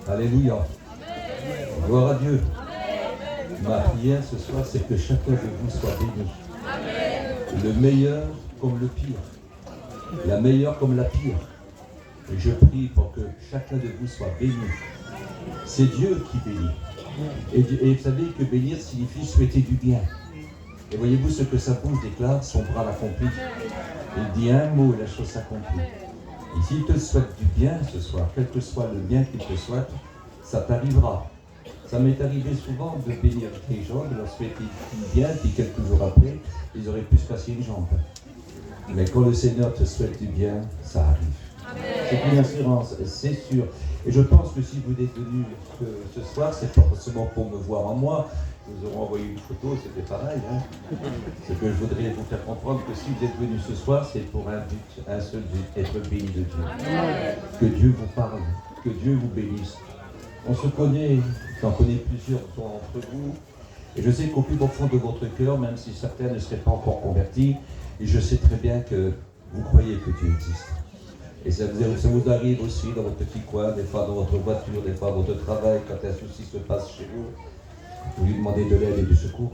Alléluia. Gloire à Dieu. Ma prière ce soir, c'est que chacun de vous soit béni. Le meilleur comme le pire. La meilleure comme la pire. Et je prie pour que chacun de vous soit béni. C'est Dieu qui bénit. Et vous savez que bénir signifie souhaiter du bien. Et voyez-vous ce que sa bouche déclare, son bras l'accomplit. Il dit un mot et la chose s'accomplit. Et s'il te souhaite du bien ce soir, quel que soit le bien qu'il te souhaite, ça t'arrivera. Ça m'est arrivé souvent de bénir des gens, de leur souhaiter du bien, puis quelques jours après, ils auraient pu se casser une jambe. Mais quand le Seigneur te souhaite du bien, ça arrive. C'est une assurance, c'est sûr. Et je pense que si vous êtes venus ce soir, c'est pas forcément pour me voir en moi. Nous aurons envoyé une photo, c'était pareil. Ce que je voudrais vous faire comprendre, que si vous êtes venus ce soir, c'est pour un but, un seul but, être béni de Dieu. Que Dieu vous parle, que Dieu vous bénisse. On se connaît, j'en connais plusieurs d'entre vous, et je sais qu'au plus profond de votre cœur, même si certains ne seraient pas encore convertis, et je sais très bien que vous croyez que Dieu existe. Et ça vous arrive aussi dans votre petit coin, des fois dans votre voiture, des fois dans votre travail, quand un souci se passe chez vous, vous lui demandez de l'aide et du secours.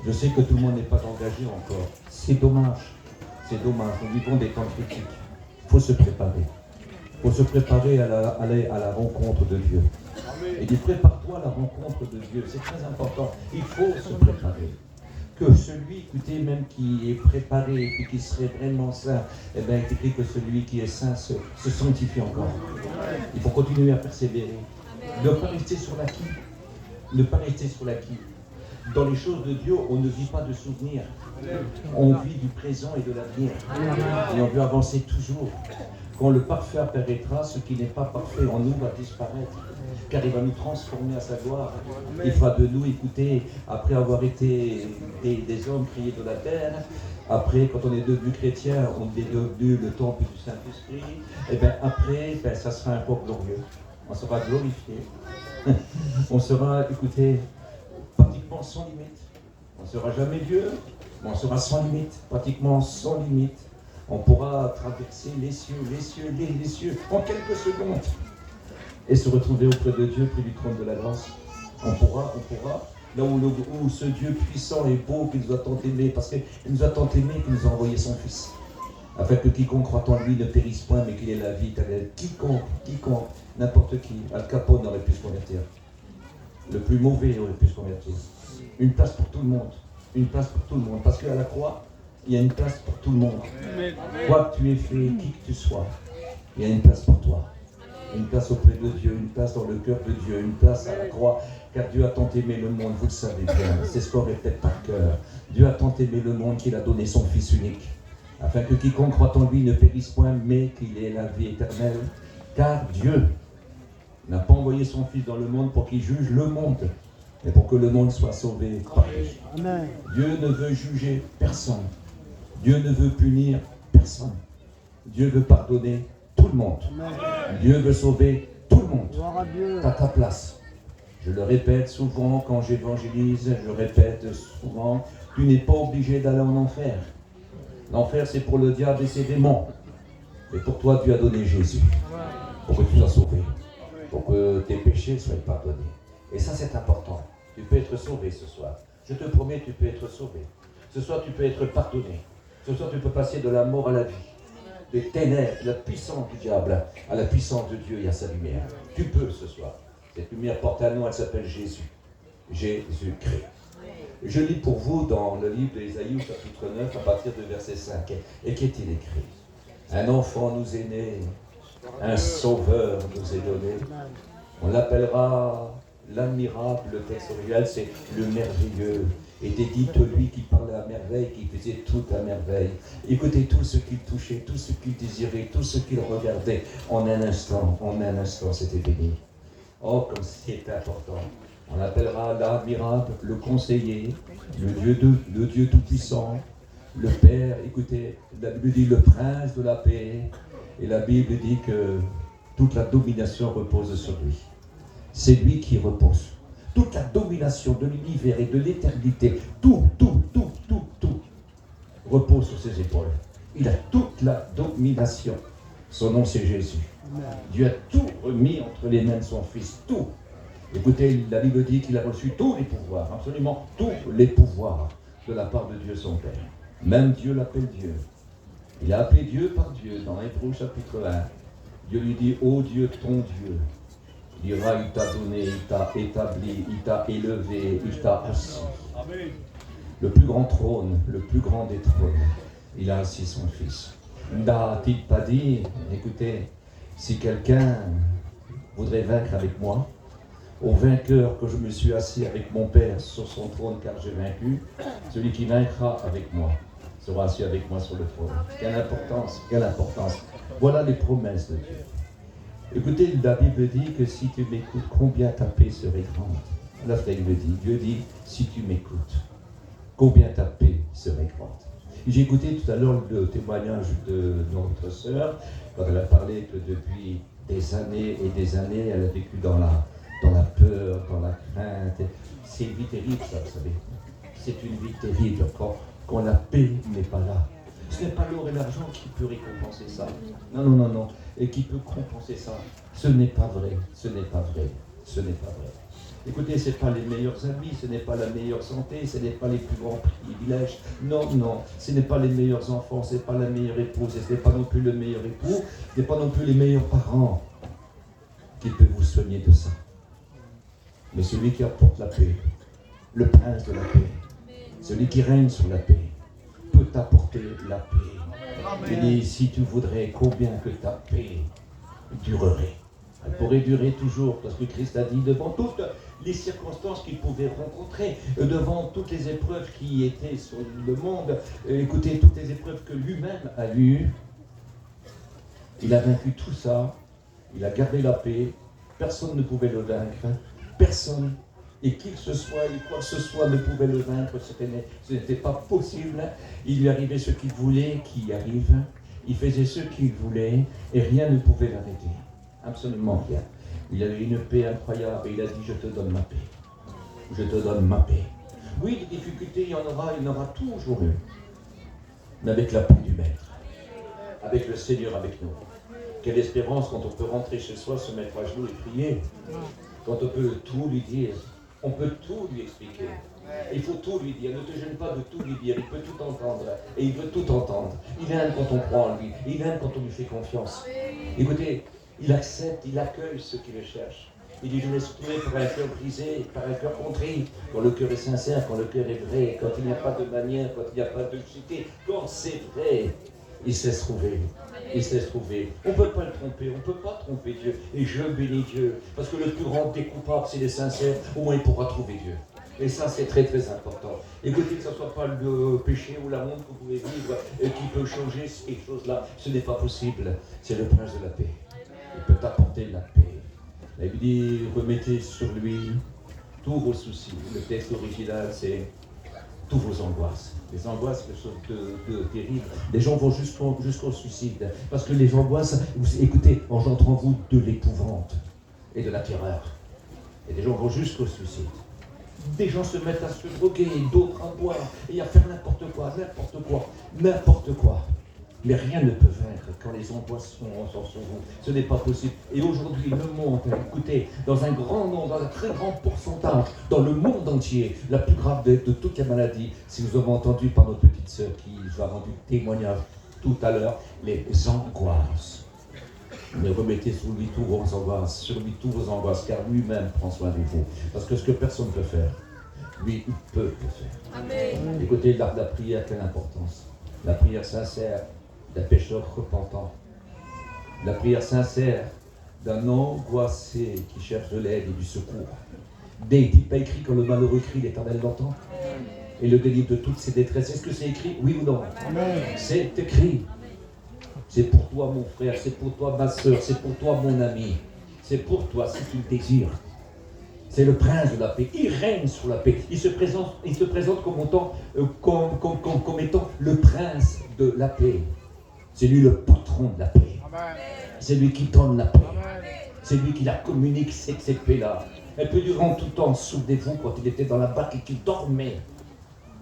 Je sais que tout le monde n'est pas engagé encore. C'est dommage. C'est dommage. Nous vivons des temps critiques. Il faut se préparer. Il faut se préparer à la rencontre de Dieu. Et dit, prépare-toi à la rencontre de Dieu. C'est très important. Il faut se préparer. Que celui, écoutez, même qui est préparé et qui serait vraiment saint, eh bien, il est écrit que celui qui est saint se sanctifie encore. Il faut continuer à persévérer. Ne pas rester sur l'acquis. Ne pas rester sur l'acquis. Dans les choses de Dieu, on ne vit pas de souvenirs. On vit du présent et de l'avenir. Et on veut avancer toujours. Quand le parfait apparaîtra, ce qui n'est pas parfait en nous va disparaître. Car il va nous transformer à sa gloire. Il fera de nous, écoutez, après avoir été des hommes créés de la terre, après, quand on est devenu chrétien, on est devenu le temple du Saint-Esprit, et bien après, ça sera un peuple glorieux. On sera glorifié. On sera, écoutez, pratiquement sans limite. On ne sera jamais Dieu, mais on sera sans limite, pratiquement sans limite. On pourra traverser les cieux, en quelques secondes, et se retrouver auprès de Dieu, près du trône de la grâce. On pourra, là où ce Dieu puissant et beau qui nous a tant aimés, parce qu'il nous a tant aimés qu'il nous a envoyé son Fils, afin que quiconque croit en lui ne périsse point, mais qu'il ait la vie éternelle. Quiconque, n'importe qui, Al Capone aurait pu se convertir. Le plus mauvais aurait pu se convertir. Une place pour tout le monde. Une place pour tout le monde. Parce qu'à la croix, il y a une place pour tout le monde. Quoi que tu aies fait, qui que tu sois, il y a une place pour toi. Une place auprès de Dieu, une place dans le cœur de Dieu, une place à la croix. Car Dieu a tant aimé le monde, vous le savez bien. C'est ce qu'on répète par cœur. Dieu a tant aimé le monde qu'il a donné son Fils unique. Afin que quiconque croit en lui ne périsse point, mais qu'il ait la vie éternelle. Car Dieu n'a pas envoyé son Fils dans le monde pour qu'il juge le monde, mais pour que le monde soit sauvé par lui. Amen. Dieu ne veut juger personne. Dieu ne veut punir personne. Dieu veut pardonner tout le monde. Amen. Dieu veut sauver tout le monde. À ta place. Je le répète souvent quand j'évangélise, je répète souvent, tu n'es pas obligé d'aller en enfer. L'enfer, c'est pour le diable et ses démons. Et pour toi, Dieu a donné Jésus. Pour que tu sois sauvé. Pour que tes péchés soient pardonnés. Et ça, c'est important. Tu peux être sauvé ce soir. Je te promets, tu peux être sauvé. Ce soir, tu peux être pardonné. Ce soir, tu peux passer de la mort à la vie. Des ténèbres, de la puissance du diable à la puissance de Dieu et à sa lumière. Tu peux ce soir. Cette lumière porte un nom, elle s'appelle Jésus. Jésus-Christ. Je lis pour vous dans le livre d'Ésaïe, chapitre 9, à partir de verset 5. Et qu'est-il écrit? Un enfant nous est né, un sauveur nous est donné. On l'appellera l'admirable, le texte original, c'est le merveilleux. Et dédite lui qui parlait à merveille, qui faisait tout à merveille. Écoutez tout ce qu'il touchait, tout ce qu'il désirait, tout ce qu'il regardait. En un instant, c'était béni. Oh, comme c'est important. On l'appellera l'admirable, le conseiller, le Dieu tout-puissant, le Père. Écoutez, la Bible dit le prince de la paix. Et la Bible dit que toute la domination repose sur lui. C'est lui qui repose. Toute la domination de l'univers et de l'éternité, tout repose sur ses épaules. Il a toute la domination. Son nom, c'est Jésus. Dieu a tout remis entre les mains de son Fils, tout. Écoutez, la Bible dit qu'il a reçu tous les pouvoirs, absolument tous les pouvoirs de la part de Dieu son Père. Même Dieu l'appelle Dieu. Il a appelé Dieu par Dieu dans Hébreux chapitre 1. Dieu lui dit, ô Dieu, ton Dieu. Il dira, il t'a donné, il t'a établi, il t'a élevé, il t'a assis. Le plus grand trône, le plus grand des trônes, il a assis son Fils. N'a-t-il pas dit, écoutez, si quelqu'un voudrait vaincre avec moi, au vainqueur que je me suis assis avec mon Père sur son trône car j'ai vaincu, celui qui vaincra avec moi sera assis avec moi sur le trône. Quelle importance, quelle importance. Voilà les promesses de Dieu. Écoutez, la Bible dit que si tu m'écoutes, combien ta paix serait grande. La Bible dit, Dieu dit, si tu m'écoutes, combien ta paix serait grande. J'ai écouté tout à l'heure le témoignage de notre sœur, quand elle a parlé que depuis des années et des années, elle a vécu dans la peur, dans la crainte. C'est une vie terrible, ça, vous savez. C'est une vie terrible quand la paix n'est pas là. Ce n'est pas l'or et l'argent qui peut récompenser ça. Non, non, non, non. Et qui peut compenser ça. Ce n'est pas vrai. Ce n'est pas vrai. Ce n'est pas vrai. Écoutez, ce n'est pas les meilleurs amis, ce n'est pas la meilleure santé, ce n'est pas les plus grands privilèges. Non, non. Ce n'est pas les meilleurs enfants, ce n'est pas la meilleure épouse, ce n'est pas non plus le meilleur époux, ce n'est pas non plus les meilleurs parents qui peuvent vous soigner de ça. Mais celui qui apporte la paix, le prince de la paix, celui qui règne sur la paix, peut t'apporter la paix. Il dit, si tu voudrais, combien que ta paix durerait. Elle pourrait durer toujours, parce que Christ a dit, devant toutes les circonstances qu'il pouvait rencontrer, devant toutes les épreuves qui étaient sur le monde, écoutez, toutes les épreuves que lui-même a eues, il a vaincu tout ça, il a gardé la paix, personne ne pouvait le vaincre, personne. Et qui que ce soit, et quoi que ce soit ne pouvait le vaincre, ce n'était pas possible. Il lui arrivait ce qu'il voulait qui arrive. Il faisait ce qu'il voulait et rien ne pouvait l'arrêter. Absolument rien. Il avait une paix incroyable et il a dit, je te donne ma paix. Je te donne ma paix. Oui, des difficultés, il y en aura toujours eu. Mais avec la paix du Maître, avec le Seigneur avec nous. Quelle espérance quand on peut rentrer chez soi, se mettre à genoux et prier. Quand on peut tout lui dire. On peut tout lui expliquer. Il faut tout lui dire. Ne te gêne pas de tout lui dire. Il peut tout entendre. Et il veut tout entendre. Il aime quand on croit en lui. Il aime quand on lui fait confiance. Écoutez, il accepte, il accueille ceux qui le cherchent. Il dit, je me suis trouvé par un cœur brisé, par un cœur contrit. Quand le cœur est sincère, quand le cœur est vrai, quand il n'y a pas de manière, quand il n'y a pas de cité, quand c'est vrai, il sait se trouver. Il sait se trouver. On ne peut pas le tromper, on ne peut pas tromper Dieu. Et je bénis Dieu. Parce que le plus grand des coupables, c'est les sincères. Au moins, il pourra trouver Dieu. Et ça, c'est très très important. Écoutez, que ce ne soit pas le péché ou la honte que vous pouvez vivre qui peut changer ces choses-là. Ce n'est pas possible. C'est le prince de la paix. Il peut apporter la paix. La Bible dit, remettez sur lui tous vos soucis. Le texte original, c'est tous vos angoisses. Les angoisses, quelque chose de terrible. Les gens vont jusqu'au suicide. Parce que les angoisses, écoutez, engendrent en vous de l'épouvante et de la terreur. Et les gens vont jusqu'au suicide. Des gens se mettent à se droguer, d'autres à boire, et à faire n'importe quoi, n'importe quoi, n'importe quoi. Mais rien ne peut vaincre quand les angoisses sont sur vous. Ce n'est pas possible. Et aujourd'hui, le monde, écoutez, dans un grand nombre, dans un très grand pourcentage, dans le monde entier, la plus grave de toutes les maladies, si vous avez entendu par notre petite sœur qui a rendu témoignage tout à l'heure, les angoisses. Mais remettez sur lui tous vos angoisses, car lui-même prend soin de vous. Parce que ce que personne ne peut faire, lui, il peut le faire. Amen. Écoutez, la prière, quelle importance. La prière sincère d'un pécheur repentant. La prière sincère d'un angoissé qui cherche de l'aide et du secours. N'est-il pas écrit quand le malheureux crie, l'Éternel l'entend et le délivre de toutes ses détresses? Est-ce que c'est écrit? Oui ou non? Amen. C'est écrit. C'est pour toi mon frère, c'est pour toi ma soeur, c'est pour toi mon ami. C'est pour toi si tu le désires. C'est le prince de la paix. Il règne sur la paix. Il se présente comme étant le prince de la paix. C'est lui le patron de la paix. Amen. C'est lui qui donne la paix. Amen. C'est lui qui la communique, cette paix-là. Elle peut durer en tout temps. Souvenez-vous quand il était dans la barque et qu'il dormait.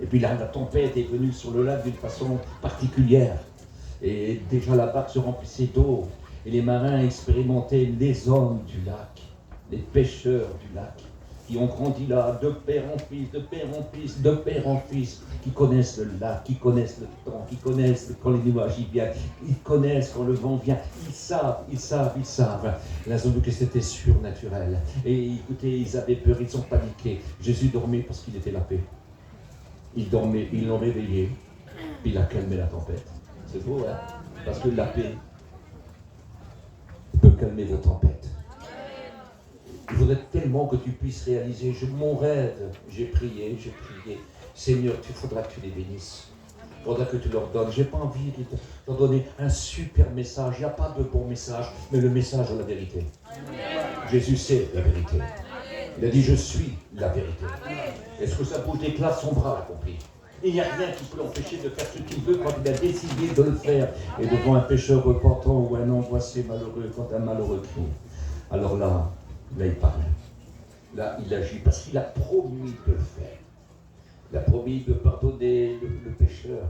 Et puis là, la tempête est venue sur le lac d'une façon particulière. Et déjà la barque se remplissait d'eau. Et les marins expérimentaient les hommes du lac, les pêcheurs du lac, qui ont grandi là, de père en fils, de père en fils, de père en fils, qui connaissent le lac, qui connaissent le temps, qui connaissent quand les nuages y viennent, ils connaissent quand le vent vient, ils savent. Là, ils ont vu que c'était surnaturel. Et écoutez, ils avaient peur, ils ont paniqué. Jésus dormait parce qu'il était la paix. Il dormait, ils l'ont réveillé, puis il a calmé la tempête. C'est beau, hein? Parce que la paix peut calmer vos tempêtes. Il faudrait tellement que tu puisses réaliser, mon rêve, j'ai prié, Seigneur, il faudra que tu les bénisses. Il faudra que tu leur donnes. Je n'ai pas envie de leur donner un super message. Il n'y a pas de bon message, mais le message de la vérité. Jésus c'est la vérité. Il a dit, je suis la vérité. Est-ce que ça bouge d'éclat son bras, a compris? Il n'y a rien qui peut l'empêcher de faire ce qu'il veut quand il a décidé de le faire. Et devant un pécheur repentant ou un angoissé malheureux, quand un malheureux crie, alors là il parle. Là, il agit parce qu'il a promis de le faire. Il a promis de pardonner le pécheur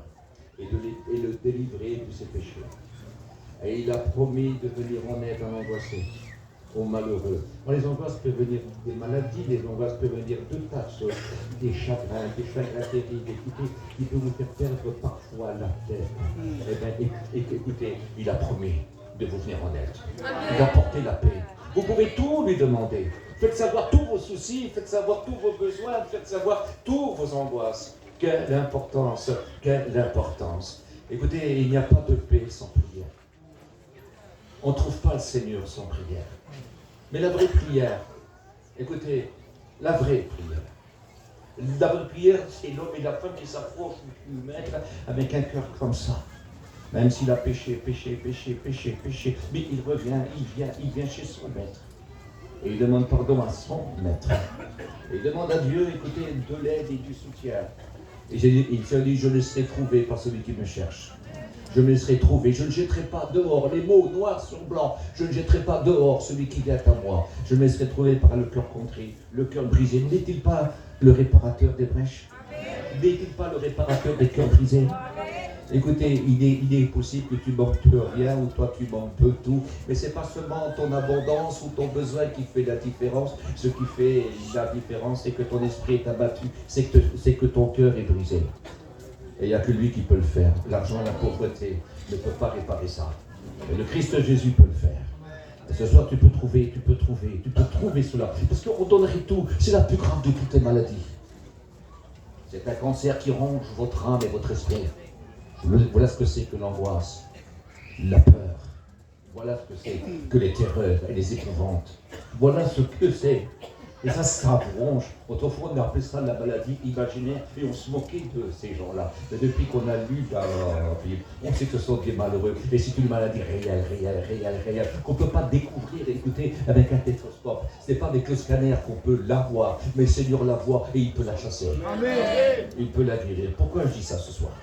et le délivrer de ses pécheurs. Et il a promis de venir en aide à l'angoissé, aux malheureux. Alors, les angoisses peuvent venir des maladies, les angoisses peuvent venir de tas de choses, des chagrins terribles, écoutez, qui peuvent vous faire perdre parfois la tête. Eh bien, écoutez, il a promis de vous venir en aide. Il a porté la paix. Vous pouvez tout lui demander. Faites savoir tous vos soucis, faites savoir tous vos besoins, faites savoir tous vos angoisses. Quelle importance, quelle importance. Écoutez, il n'y a pas de paix sans prière. On ne trouve pas le Seigneur sans prière. Mais la vraie prière, écoutez, la vraie prière. La vraie prière, c'est l'homme et la femme qui s'approchent du maître avec un cœur comme ça. Même s'il a péché, mais il revient, il vient chez son maître. Et il demande pardon à son maître. Et il demande à Dieu, écoutez, de l'aide et du soutien. Et il se dit, je laisserai trouver par celui qui me cherche. Je me laisserai trouver, je ne jetterai pas dehors les mots noirs sur blanc, je ne jetterai pas dehors celui qui vient à moi. Je me laisserai trouver par le cœur contrit, le cœur brisé. N'est-il pas le réparateur des brèches? N'est-il pas le réparateur des cœurs brisés? Écoutez, il est possible que tu manques rien ou toi tu manques peu tout, mais c'est pas seulement ton abondance ou ton besoin qui fait la différence. Ce qui fait la différence, c'est que ton esprit est abattu, c'est que ton cœur est brisé. Et il n'y a que lui qui peut le faire. L'argent, la pauvreté ne peut pas réparer ça. Mais le Christ Jésus peut le faire. Et ce soir, tu peux trouver cela. Parce qu'on donnerait tout. C'est la plus grave de toutes les maladies. C'est un cancer qui ronge votre âme et votre esprit. Voilà ce que c'est que l'angoisse, la peur. Voilà ce que c'est que les terreurs et les épouvantes. Voilà ce que c'est. Et ça ronge. Autrefois, on appelait ça la maladie imaginaire et on se moquait de ces gens-là. Mais depuis qu'on a lu la Bible, on sait que ce sont des malheureux. Et c'est une maladie réelle, qu'on ne peut pas découvrir, écoutez, avec un stéthoscope. Ce n'est pas avec le scanner qu'on peut la voir, mais le Seigneur la voit et il peut la chasser. Amen. Il peut la guérir. Pourquoi je dis ça ce soir?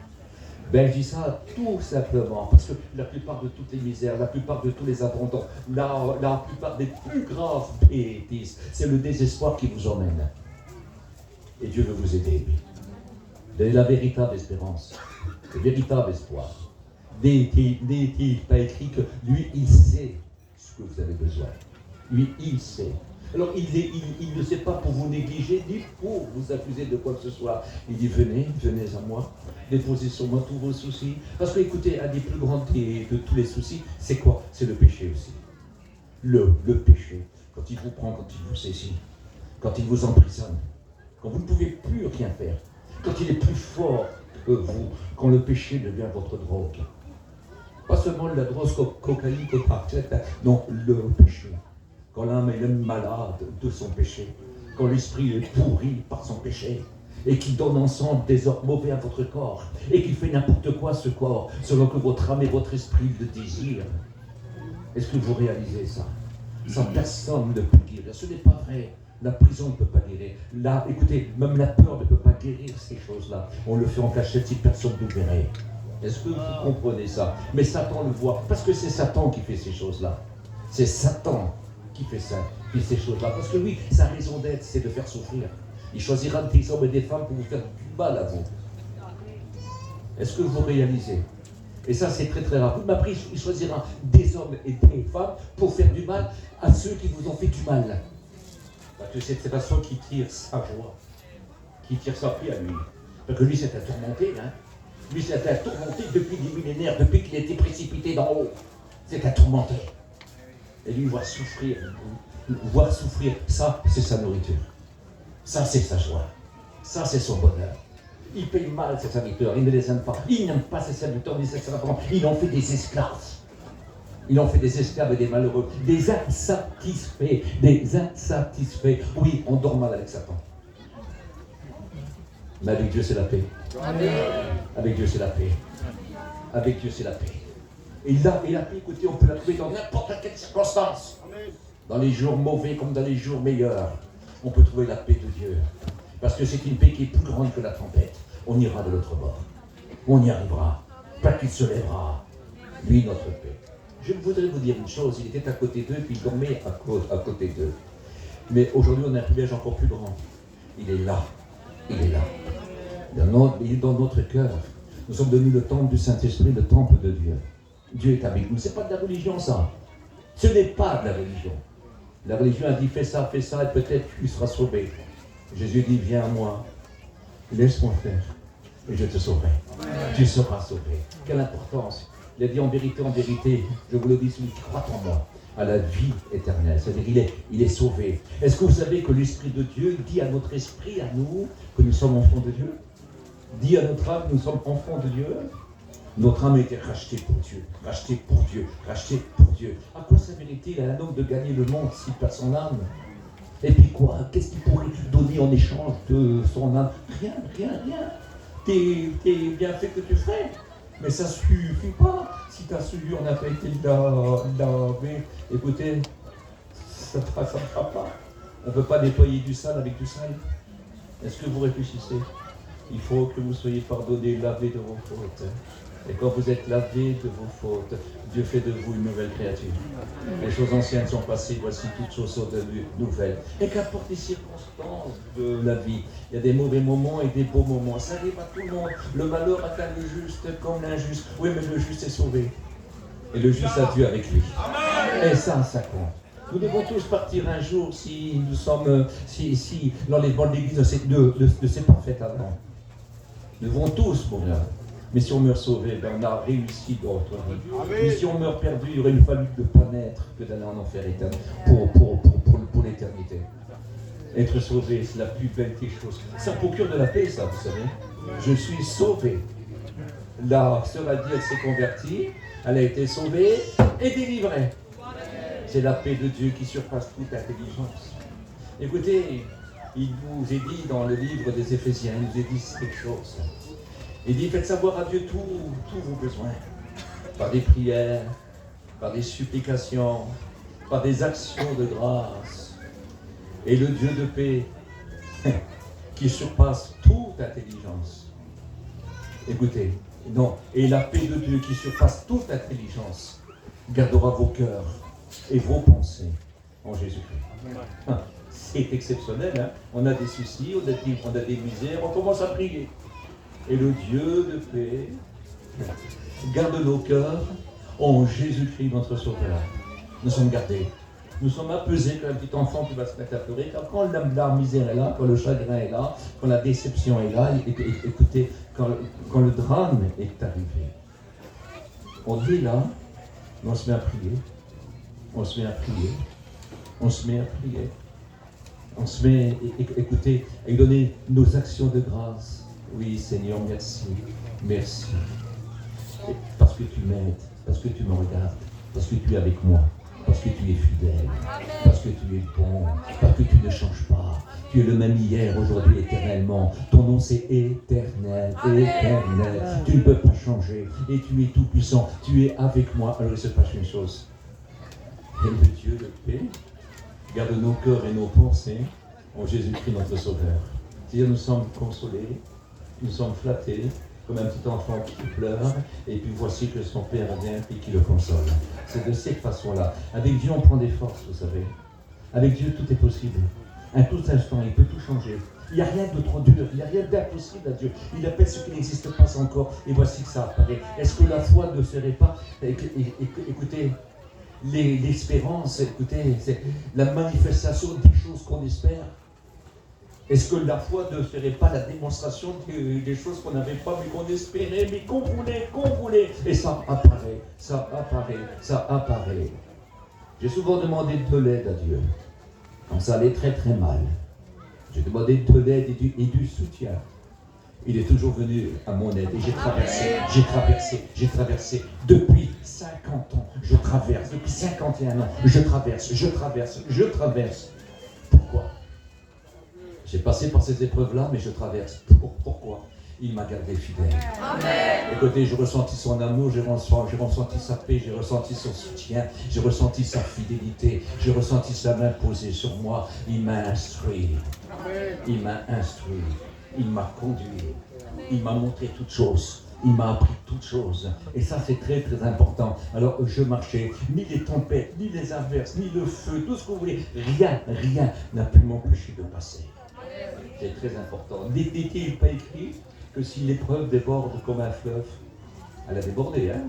Ben, je dis ça tout simplement parce que la plupart de toutes les misères, la plupart de tous les abandons, la plupart des plus graves bêtises, c'est le désespoir qui vous emmène. Et Dieu veut vous aider. La véritable espérance, le véritable espoir. N'est-il pas écrit que lui, il sait ce que vous avez besoin. Lui, il sait. Alors, il ne sait pas pour vous négliger, ni pour vous accuser de quoi que ce soit. Il dit, venez à moi, déposez sur moi tous vos soucis. Parce que, écoutez, un des plus grands de tous les soucis, c'est quoi? C'est le péché aussi. Le péché. Quand il vous prend, quand il vous saisit, quand il vous emprisonne, quand vous ne pouvez plus rien faire, quand il est plus fort que vous, quand le péché devient votre drogue. Pas seulement la drogue cocaïne, non, le péché. Quand l'âme est malade de son péché, quand l'esprit est pourri par son péché, et qu'il donne ensemble des ordres mauvais à votre corps, et qu'il fait n'importe quoi ce corps, selon que votre âme et votre esprit le désirent. Est-ce que vous réalisez ça? Ça, personne ne peut guérir. Ce n'est pas vrai. La prison ne peut pas guérir. Là, écoutez, même la peur ne peut pas guérir ces choses-là. On le fait en cachette si personne ne nous verrait. Est-ce que vous comprenez ça? Mais Satan le voit, parce que c'est Satan qui fait ces choses-là. C'est Satan qui fait ça, qui fait ces choses-là. Parce que oui, sa raison d'être, c'est de faire souffrir. Il choisira des hommes et des femmes pour vous faire du mal à vous. Est-ce que vous réalisez? Et ça, c'est très très rare. Mais après, il choisira des hommes et des femmes pour faire du mal à ceux qui vous ont fait du mal. Parce que c'est de cette façon qu'il tire sa joie, qu'il tire sa paix à lui. Parce que lui, c'est tourmenté, hein. Lui, c'est tourmenté depuis des millénaires, depuis qu'il a été précipité d'en haut. C'est tourmenté. Et lui, voir souffrir, ça, c'est sa nourriture. Ça, c'est sa joie. Ça, c'est son bonheur. Il paye mal ses serviteurs, il ne les aime pas. Il n'aime pas ses serviteurs, ni ses servants. Il en fait des esclaves. Il en fait des esclaves et des malheureux, des insatisfaits, des insatisfaits. Oui, on dort mal avec Satan. Mais avec Dieu, c'est la paix. Amen. Avec Dieu, c'est la paix. Avec Diet, c'est la paix. Et la paix, écoutez, on peut la trouver dans n'importe quelle circonstance. Dans les jours mauvais comme dans les jours meilleurs, on peut trouver la paix de Dieu. Parce que c'est une paix qui est plus grande que la tempête. On ira de l'autre bord. On y arrivera. Pas qu'il se lèvera. Lui, notre paix. Je voudrais vous dire une chose. Il était à côté d'eux, puis il dormait à côté d'eux. Mais aujourd'hui, on a un privilège encore plus grand. Il est là. Il est là. Il est dans notre cœur. Nous sommes devenus le temple du Saint-Esprit, le temple de Dieu. Dieu est avec nous. Ce n'est pas de la religion, ça. Ce n'est pas de la religion. La religion a dit, fais ça, et peut-être tu seras sauvé. Jésus dit, viens à moi, laisse-moi faire, et je te sauverai. Amen. Tu seras sauvé. Quelle importance. Il a dit, en vérité, je vous le dis, celui qui croit en moi, à la vie éternelle. C'est-à-dire, il est sauvé. Est-ce que vous savez que l'Esprit de Dieu dit à notre esprit, à nous, que nous sommes enfants de Dieu? Dit à notre âme, nous sommes enfants de Dieu. Notre âme a été rachetée pour Dieu, rachetée pour Dieu, rachetée pour Dieu. À quoi ça mérite-t-il à un homme de gagner le monde s'il perd son âme? Et puis quoi? Qu'est-ce qu'il pourrait donner en échange de son âme? Rien. T'es bien fait que tu ferais. Mais ça ne suffit pas. Si ta souillure n'a pas été lavée, écoutez, ça ne fera pas. On ne peut pas nettoyer du sale avec du sale. Est-ce que vous réfléchissez? Il faut que vous soyez pardonnés, lavés de vos fautes. Et quand vous êtes lavés de vos fautes, Dieu fait de vous une nouvelle créature. Les choses anciennes sont passées, voici toutes choses sont devenues nouvelles. Et qu'importe les circonstances de la vie, il y a des mauvais moments et des beaux moments. Ça arrive à tout le monde. Le malheur atteint le juste comme l'injuste. Oui, mais le juste est sauvé. Et le juste a Dieu avec lui. Et ça compte. Nous devons tous partir un jour si nous sommes, si l'enlèvement de l'Église ne s'est pas fait avant. Nous devons tous mourir. Mais si on meurt sauvé, on a réussi dans notre vie. Mais si on meurt perdu, il aurait fallu ne pas naître que d'aller en enfer éternel pour l'éternité. Être sauvé, c'est la plus belle des choses. Ça procure de la paix, ça, vous savez. Je suis sauvé. La sœur a dit, elle s'est convertie, elle a été sauvée et délivrée. C'est la paix de Dieu qui surpasse toute intelligence. Écoutez, il vous est dit dans le livre des Éphésiens, il nous est dit quelque chose. Il dit, faites savoir à Dieu tous vos besoins, par des prières, par des supplications, par des actions de grâce. Et le Dieu de paix, qui surpasse toute intelligence. Écoutez, non, et la paix de Dieu qui surpasse toute intelligence, gardera vos cœurs et vos pensées en Jésus-Christ. C'est exceptionnel, hein? On a des soucis, on a des misères, on commence à prier. Et le Dieu de paix garde nos cœurs en Jésus-Christ, notre Sauveur. Nous sommes gardés. Nous sommes apaisés comme un petit enfant qui va se mettre à pleurer. Quand la misère est là, quand le chagrin est là, quand la déception est là, écoutez, quand le drame est arrivé, on est là, on se met à prier. On se met à prier. On se met à prier. On se met, écoutez, à lui donner nos actions de grâce. Oui, Seigneur, merci. Merci. Et parce que tu m'aides, parce que tu me regardes, parce que tu es avec moi, parce que tu es fidèle, parce que tu es bon, parce que tu ne changes pas. Tu es le même hier, aujourd'hui, éternellement. Ton nom, c'est éternel, éternel. Tu ne peux pas changer. Et tu es tout puissant. Tu es avec moi. Alors il se passe une chose. Et le Dieu de paix garde nos cœurs et nos pensées en Jésus-Christ, notre Sauveur. C'est-à-dire, nous sommes consolés. Nous sommes flattés, comme un petit enfant qui pleure, et puis voici que son père vient et qui le console. C'est de cette façon-là. Avec Dieu, on prend des forces, vous savez. Avec Dieu, tout est possible. Un tout instant, il peut tout changer. Il n'y a rien de trop dur, il n'y a rien d'impossible à Dieu. Il appelle ce qui n'existe pas encore, et voici que ça apparaît. Est-ce que la foi ne serait pas, écoutez, l'espérance, écoutez, c'est la manifestation des choses qu'on espère. Est-ce que la foi ne serait pas la démonstration des choses qu'on n'avait pas, mais qu'on espérait, mais qu'on voulait, et ça apparaît, ça apparaît, ça apparaît. J'ai souvent demandé de l'aide à Dieu, quand ça allait très très mal. J'ai demandé de l'aide et du soutien. Il est toujours venu à mon aide et j'ai traversé. Depuis 50 ans, je traverse. Depuis 51 ans, je traverse. Pourquoi? J'ai passé par ces épreuves-là, mais je traverse. Pourquoi? Il m'a gardé fidèle. Amen. Écoutez, j'ai ressenti son amour, j'ai ressenti sa paix, j'ai ressenti son soutien, j'ai ressenti sa fidélité, j'ai ressenti sa main posée sur moi. Il m'a instruit. Il m'a instruit. Il m'a conduit. Il m'a montré toutes choses. Il m'a appris toutes choses. Et ça, c'est très, très important. Alors, je marchais. Ni les tempêtes, ni les averses, ni le feu, tout ce que vous voulez. Rien n'a pu m'empêcher de passer. C'est très important. N'était-il pas écrit que si l'épreuve déborde comme un fleuve, elle a débordé, hein?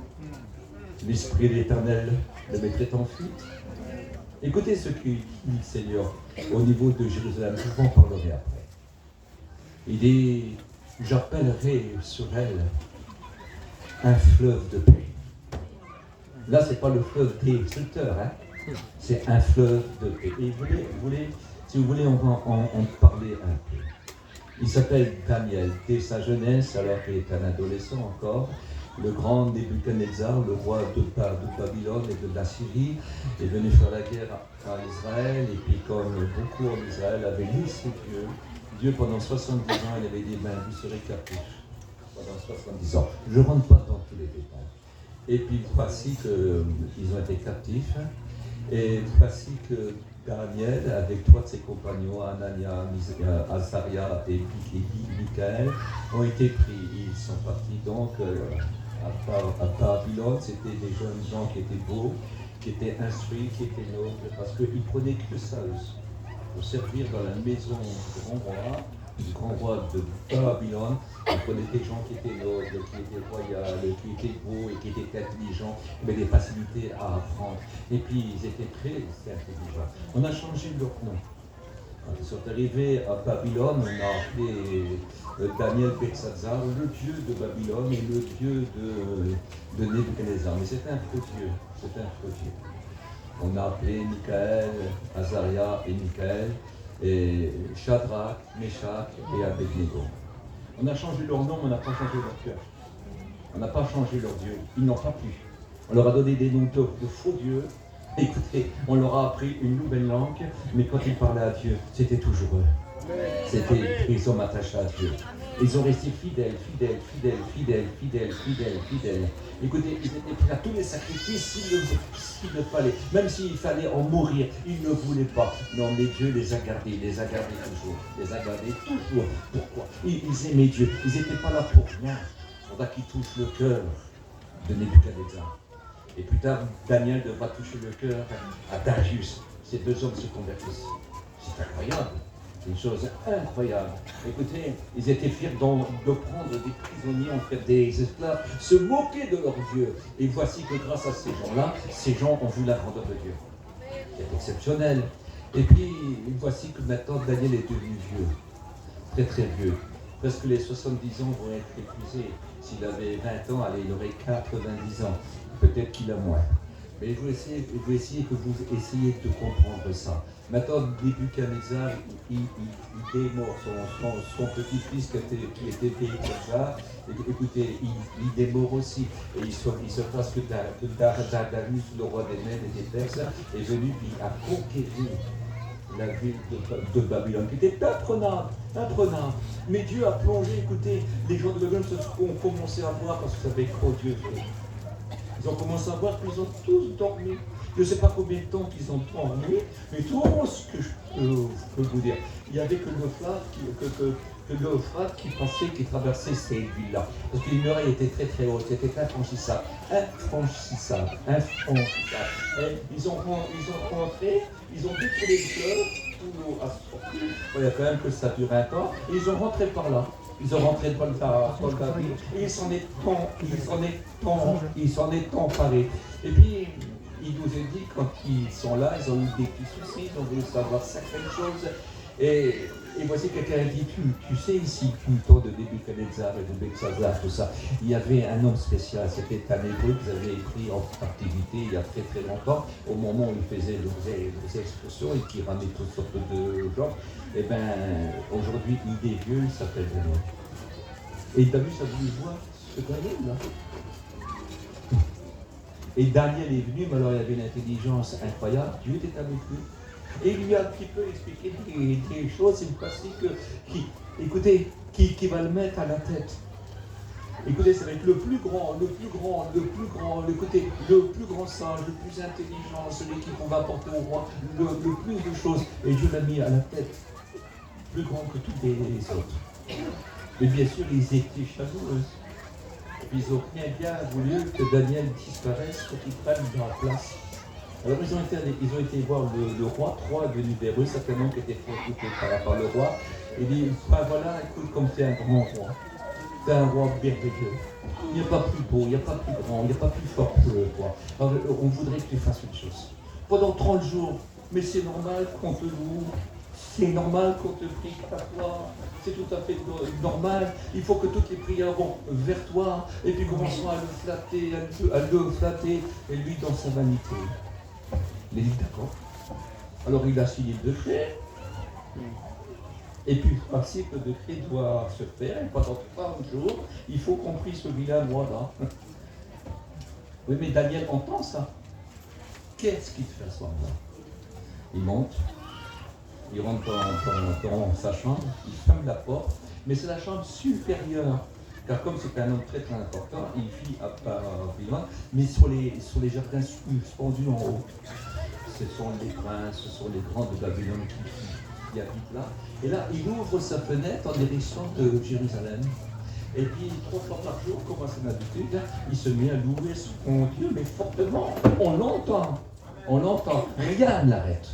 L'Esprit de l'Éternel le mettrait en fuite. Écoutez ce qu'il dit le Seigneur au niveau de Jérusalem. Je vous en parlerai après. Il dit, j'appellerai sur elle un fleuve de paix. Là, c'est pas le fleuve destructeur, hein? C'est un fleuve de paix. Et si vous voulez, on va en parler un peu. Il s'appelle Daniel. Dès sa jeunesse, alors qu'il est un adolescent encore, le grand Nebuchadnezzar, le roi de Babylone et de la Syrie, est venu faire la guerre à Israël. Et puis, comme beaucoup en Israël avaient laissé Dieu pendant 70 ans, il avait dit, vous serez captifs pendant 70 ans. Je ne rentre pas dans tous les détails. Et puis, voici qu'ils ont été captifs. Et voici que Daniel, avec trois de ses compagnons, Anania, Azaria et Michaël, ont été pris. Ils sont partis donc à Babylone. C'était des jeunes gens qui étaient beaux, qui étaient instruits, qui étaient nobles, parce qu'ils prenaient que ça pour servir dans la maison du grand roi de Babylone. Ils prenaient des gens qui étaient nobles, qui étaient royaux, qui étaient beaux et qui étaient intelligents, mais des facilités à apprendre. Et puis ils étaient très intelligents. On a changé leur nom. Quand ils sont arrivés à Babylone, on a appelé Daniel Belshazzar le dieu de Babylone et le dieu de Nebuchadnezzar. Mais c'est un faux dieu. On a appelé Michaël, Azaria et Michaël, et Shadrach, Meshach et Abednego. On a changé leur nom, mais on n'a pas changé leur cœur. On n'a pas changé leur Dieu. Ils n'ont pas pu. On leur a donné des noms de faux dieux. Écoutez, on leur a appris une nouvelle langue, mais quand ils parlaient à Dieu, c'était toujours eux. Ils sont attachés à Dieu. Ils ont resté fidèles. Écoutez, ils étaient prêts à tous les sacrifices s'il le fallait. Même s'il fallait en mourir, ils ne voulaient pas. Non, mais Dieu les a gardés toujours. Pourquoi? Ils aimaient Dieu. Ils n'étaient pas là pour rien. Il faudra qu'ils touchent le cœur de Nebuchadnezzar. Et plus tard, Daniel devra toucher le cœur à Darius. Ces deux hommes se convertissent. C'est incroyable. C'est une chose incroyable. Écoutez, ils étaient fiers de prendre des prisonniers, en faire des esclaves, se moquer de leur Dieu. Et voici que grâce à ces gens-là, ces gens ont vu la grandeur de Dieu. C'est exceptionnel. Et puis, voici que maintenant, Daniel est devenu vieux. Très très vieux. Presque les 70 ans vont être épuisés. S'il avait 20 ans, allez, il aurait 90 ans. Peut-être qu'il a moins. Mais je vais essayer que vous essayiez de comprendre ça. Maintenant, Nebuchadnezzar, il démord son petit-fils qui était Belshazzar. Écoutez, il démord aussi. Et il se passe que Darius, le roi des Mèdes et des Perses, est venu à conquérir la ville de Babylone, qui était imprenable. Mais Dieu a plongé, écoutez, les gens de Babylone ont commencé à voir parce que ça avait trop Dieu fait. Ils ont commencé à voir qu'ils ont tous dormi. Je ne sais pas combien de temps qu'ils ont dormi, mais tout ce que je peux vous dire, il n'y avait que l'Euphrate qui passait, qui traversait ces villes-là. Parce que les murailles étaient très très hautes, c'était infranchissable. Et ils ont rentré, ils ont détruit les fleuves, tout à sortir. Il y a quand même que ça dure un temps. Et ils ont rentré par là. Ils ont rentré dans la ville. Et ils s'en est emparés. Et puis, il nous a dit, quand ils sont là, ils ont eu des petits soucis, ils ont voulu savoir certaines choses. Et voici quelqu'un dit, tu sais ici, tout le temps de Nebuchadnezzar et de Belshazzar, tout ça, il y avait un homme spécial, c'était un hébreu qu'ils avaient pris en captivité il y a très très longtemps, au moment où il faisait leurs excursions et qui ramenait toutes sortes de gens. Et bien, aujourd'hui, il est vieux, il s'appelle Daniel. Et tu as vu, ça voulait voir ce Daniel là. Et Daniel est venu, mais alors il avait une intelligence incroyable, Dieu était avec lui. Et il lui a un petit peu expliqué des choses, une pratique qui va le mettre à la tête. Écoutez, ça va être le plus grand sage, le plus intelligent, celui qui va apporter au roi le plus de choses. Et Dieu l'a mis à la tête, plus grand que tous les autres. Mais bien sûr, ils étaient chaleureux. Ils ont bien voulu que Daniel disparaisse pour qu'il prenne leur place. Alors ils ont été voir le roi, trois venus vers eux, certainement qui étaient préoccupés par le roi. Il dit, voilà, écoute, comme tu es un grand roi, tu es un roi merveilleux. Il n'y a pas plus beau, il n'y a pas plus grand, il n'y a pas plus fort que toi. Alors, on voudrait que tu fasses une chose. Pendant 30 jours, mais c'est normal qu'on te loue, c'est normal qu'on te prie à toi, c'est tout à fait normal. Il faut que toutes les prières vont vers toi, et puis commençons à le flatter, et lui dans sa vanité. Il dit d'accord. Alors il a signé le décret. Et puis le principe de décret doit se faire. Et pendant 30 jours, il faut qu'on prie celui-là, moi là. Oui, mais Daniel entend ça. Qu'est-ce qu'il fait à ce moment-là? Il monte, il rentre dans sa chambre, il ferme la porte, mais c'est la chambre supérieure. Car comme c'est un homme très très important, il vit à Babylone, mais sur les jardins suspendus en haut. Ce sont les princes, ce sont les grands de Babylone qui habitent là. Et là, il ouvre sa fenêtre en direction de Jérusalem. Et puis, 3 fois par jour, comme à son habitude, il se met à louer son Dieu, mais fortement. On l'entend. Rien ne l'arrête.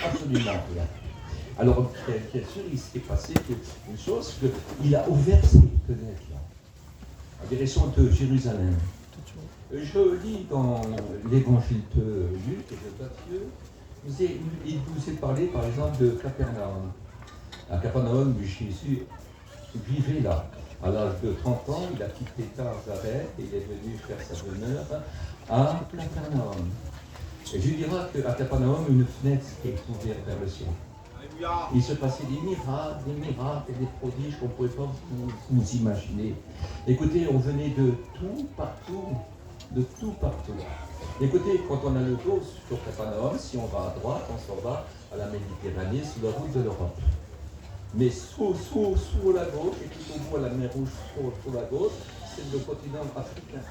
Absolument rien. Alors, bien sûr, il s'est passé une chose, qu'il a ouvert ses fenêtres là, en direction de Jérusalem. Je lis dans l'évangile de Luc et de Matthieu, il vous est parlé par exemple de Capernaum. À Capernaum, Jésus vivait là. À l'âge de 30 ans, il a quitté Nazareth et il est venu faire sa demeure à Capernaum. Et je dirais qu'à Capernaum, une fenêtre est ouverte vers le ciel. Il se passait des miracles et des prodiges qu'on ne pouvait pas vous imaginer. Écoutez, on venait de tout partout. Écoutez, quand on a le dos sur Capernaum, si on va à droite, on s'en va à la Méditerranée, sous la route de l'Europe. Mais sous la gauche, et tout au bout à la mer Rouge, sur la gauche, c'est le continent africain.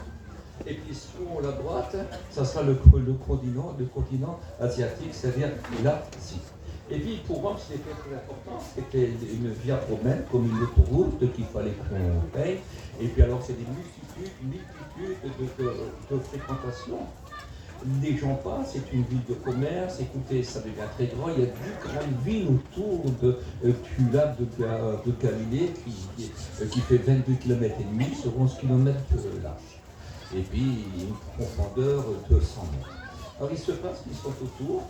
Et puis sur la droite, ça sera le continent asiatique, c'est-à-dire l'Asie. Et puis pour Rome, c'était très important, c'était une via romaine, comme une autoroute qu'il fallait qu'on paye. Et puis alors c'est des multitudes de fréquentation. Les gens passent, c'est une ville de commerce, écoutez, ça devient très grand. Il y a 10 grandes villes autour du lac de Galilée qui fait 22 km et demi sur 11 km de large. Et puis une profondeur de 100 mètres. Alors il se passe qu'ils sont autour,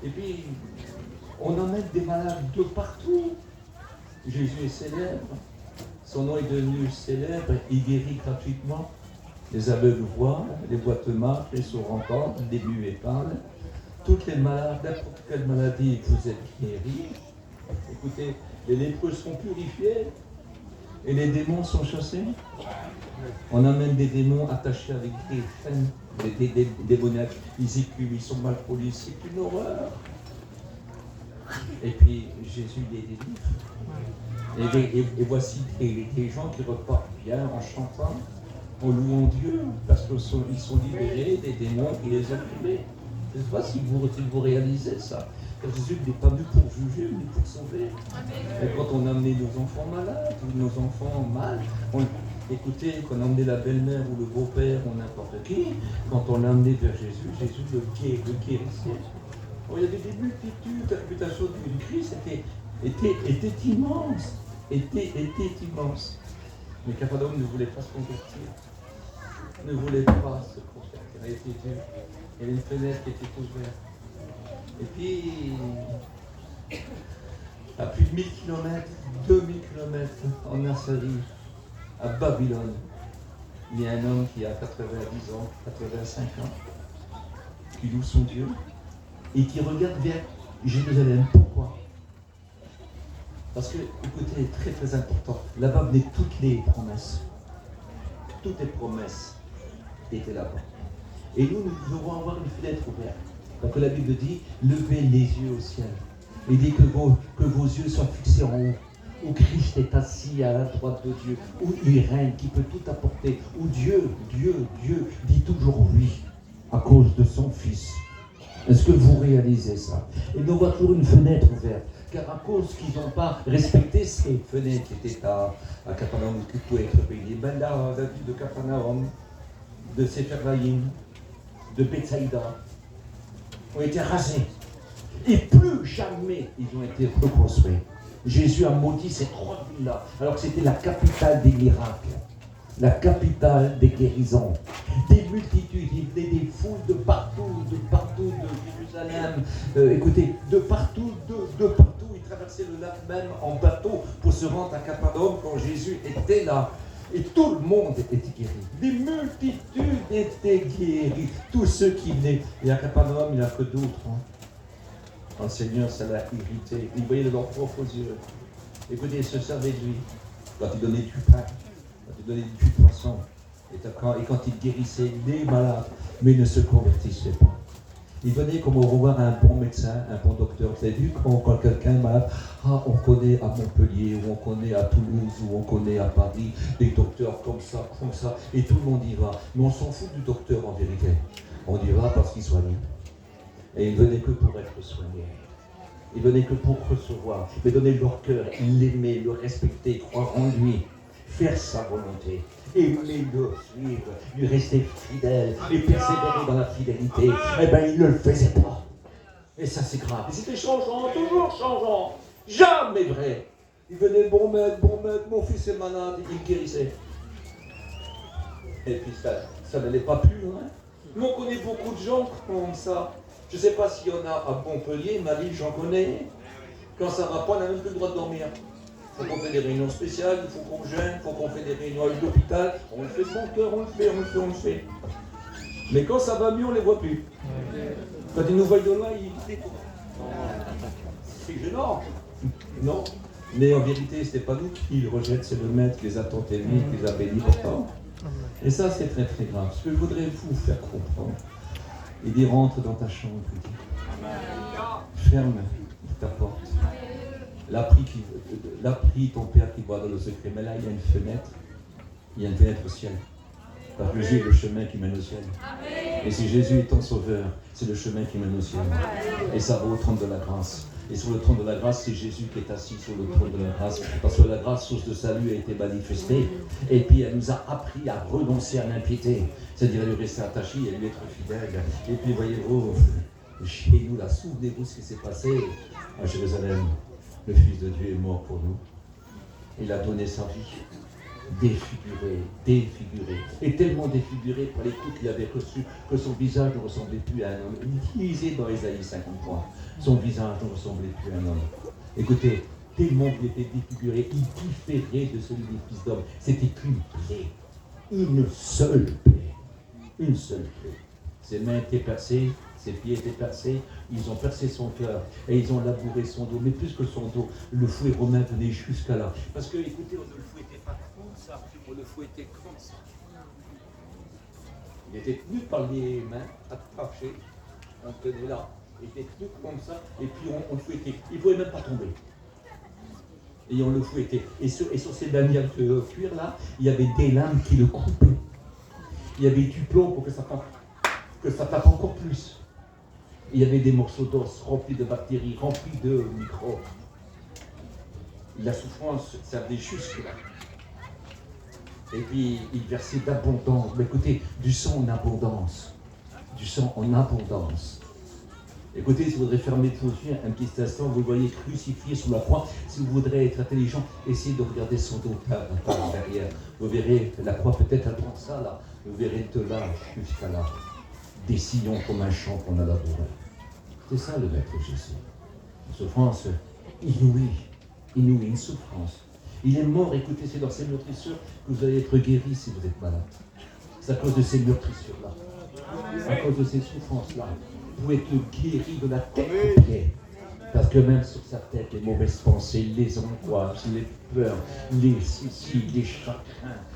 et puis on emmène des malades de partout. Jésus est célèbre, son nom est devenu célèbre, il guérit gratuitement. Les aveugles voient, les boiteux marchent, les sourds entendent, les muets parlent. Toutes les malades, n'importe quelle maladie, vous êtes guéris. Écoutez, les lépreux sont purifiés et les démons sont chassés. On amène des démons attachés avec des chaînes, des démoniaques, ils écument, ils sont mal polis, c'est une horreur. Et puis Jésus les délivre. Et voici des gens qui repartent bien en chantant, en louant Dieu, parce qu'ils sont libérés des démons qui les ont tués. Je ne sais pas si vous réalisez ça. Jésus n'est pas venu pour juger, mais pour sauver. Et quand on a amené nos enfants malades, ou nos enfants mal, écoutez, quand on a amené la belle-mère ou le beau-père ou n'importe qui, quand on l'a amené vers Jésus, Jésus le guérissait. Oh, il y avait des multitudes, la réputation du Christ était immense. Était immense. Mais Cappadoce ne voulait pas se convertir. Ne voulait pas se convertir. Il y avait une fenêtre qui était ouverte. Et puis, à plus de 1000 km, 2000 km en Assyrie, à Babylone, il y a un homme qui a 90 ans, 85 ans, qui loue son Dieu et qui regarde vers Jérusalem. Pourquoi? Parce que, écoutez, très très important, là-bas venaient toutes les promesses. Toutes les promesses étaient là-bas. Et nous devons avoir une fenêtre ouverte. Donc la Bible dit, levez les yeux au ciel. Et dit que vos yeux soient fixés en haut. Où Christ est assis à la droite de Dieu. Où il règne, qui peut tout apporter. Où Dieu dit toujours oui, à cause de son Fils. Est-ce que vous réalisez ça? Et nous avons toujours une fenêtre ouverte. Car à cause qu'ils n'ont pas respecté ces fenêtres qui étaient à Capharnaüm, qui pouvaient être payées, ben là, la ville de Capharnaüm, de Sepharvaïm, de Bethsaïda, ont été rasés. Et plus jamais ils ont été reconstruits. Jésus a maudit ces trois villes-là, alors que c'était la capitale des miracles, la capitale des guérisons. Des multitudes, il venait des foules de partout, de Jérusalem, écoutez, de partout. Ils traversaient le lac même en bateau pour se rendre à Cappadoce quand Jésus était là. Et tout le monde était guéri. Des multitudes étaient guéries. Tous ceux qui venaient. Et à Cappadoce, il n'y a que d'autres. Le Seigneur, ça l'a irrité. Ils voyaient de leurs propres yeux. Écoutez, ils se servaient de lui. Quand il donnait du pain, quand il donnait du poisson, et quand il guérissait les malades, mais ils ne se convertissaient pas. Ils venaient comme au revoir à un bon médecin, un bon docteur. Vous avez vu quand quelqu'un est malade, on connaît à Montpellier, ou on connaît à Toulouse, ou on connaît à Paris, des docteurs comme ça, et tout le monde y va. Mais on s'en fout du docteur en vérité. On y va parce qu'il soigne. Et ils venaient que pour être soignés. Ils venaient que pour recevoir, mais donner leur cœur, l'aimer, le respecter, croire en lui, faire sa volonté, aimer le suivre, lui rester fidèle et persévérer dans la fidélité. Eh bien, ils ne le faisaient pas. Et ça, c'est grave. Et c'était changeant, toujours changeant, jamais vrai. Ils venaient, bon maître, mon fils est malade, il guérissait. Et puis ça n'allait pas plus loin. Nous, on connaît beaucoup de gens comme ça. Je ne sais pas s'il y en a à Montpellier, ma ville, j'en connais. Quand ça ne va pas, on n'a même plus le droit de dormir. Il faut qu'on fait des réunions spéciales, il faut qu'on gêne, il faut qu'on fait des réunions à l'hôpital. On le fait de bon cœur, on le fait. Mais quand ça va mieux, on ne les voit plus. Quand ils nous voient de loin, ils disent c'est gênant. Non. Mais en vérité, ce n'est pas nous qui les rejettent, c'est le maître qui les a tant aimés, qui les a bénis pourtant. Et ça, c'est très très grave. Ce que je voudrais vous faire comprendre, il dit rentre dans ta chambre, ferme ta porte. Là, prie ton Père qui voit dans le secret. Mais là, il y a une fenêtre. Il y a une fenêtre au ciel. Parce que Jésus est le chemin qui mène au ciel. Et si Jésus est ton sauveur, c'est le chemin qui mène au ciel. Et ça va au trône de la grâce. Et sur le trône de la grâce, c'est Jésus qui est assis sur le trône de la grâce. Parce que la grâce, source de salut, a été manifestée. Et puis, elle nous a appris à renoncer à l'impiété. C'est-à-dire à lui rester attaché, à lui être fidèle. Et puis, voyez-vous, chez nous, là, souvenez-vous ce qui s'est passé à Jérusalem. Le Fils de Dieu est mort pour nous. Il a donné sa vie. Défiguré. Et tellement défiguré par les coups qu'il avait reçus que son visage ne ressemblait plus à un homme. Lisez dans Ésaïe 53. Son visage ne ressemblait plus à un homme. Écoutez, tellement qu'il était défiguré, il différait de celui des fils d'homme. C'était qu'une plaie. Une seule plaie. Une seule plaie. Ses mains étaient percées. Ses pieds étaient percés, ils ont percé son cœur et ils ont labouré son dos. Mais plus que son dos, le fouet romain venait jusqu'à là. Parce que, écoutez, on ne le fouettait pas comme ça, on le fouettait comme ça. Il était tenu par les mains, attaché, on tenait là, il était tenu comme ça, et puis on le fouettait. Il ne pouvait même pas tomber. Et on le fouettait. Et sur ces bannières de cuir là, il y avait des lames qui le coupaient. Il y avait du plomb pour que ça tape encore plus. Il y avait des morceaux d'os remplis de bactéries, remplis de microbes. La souffrance, ça venait jusque là. Et puis, il versait d'abondance. Mais écoutez, du sang en abondance. Du sang en abondance. Écoutez, si vous voudrez fermer vos yeux un petit instant, vous le voyez crucifié sur la croix. Si vous voudrez être intelligent, essayez de regarder son dos par derrière. Vous verrez la croix, peut-être elle prend ça là. Vous verrez de là jusqu'à là. Des sillons comme un champ qu'on a labouré. C'est ça le Maître Jésus. Une souffrance inouïe, une souffrance. Il est mort, écoutez, c'est dans ces meurtrissures que vous allez être guéri si vous êtes malade. C'est à cause de ces meurtrissures-là. À cause de ces souffrances-là. Vous pouvez être guéri de la tête aux pieds. Parce que même sur sa tête, les mauvaises pensées, les angoisses, les peurs, les soucis, les chagrins.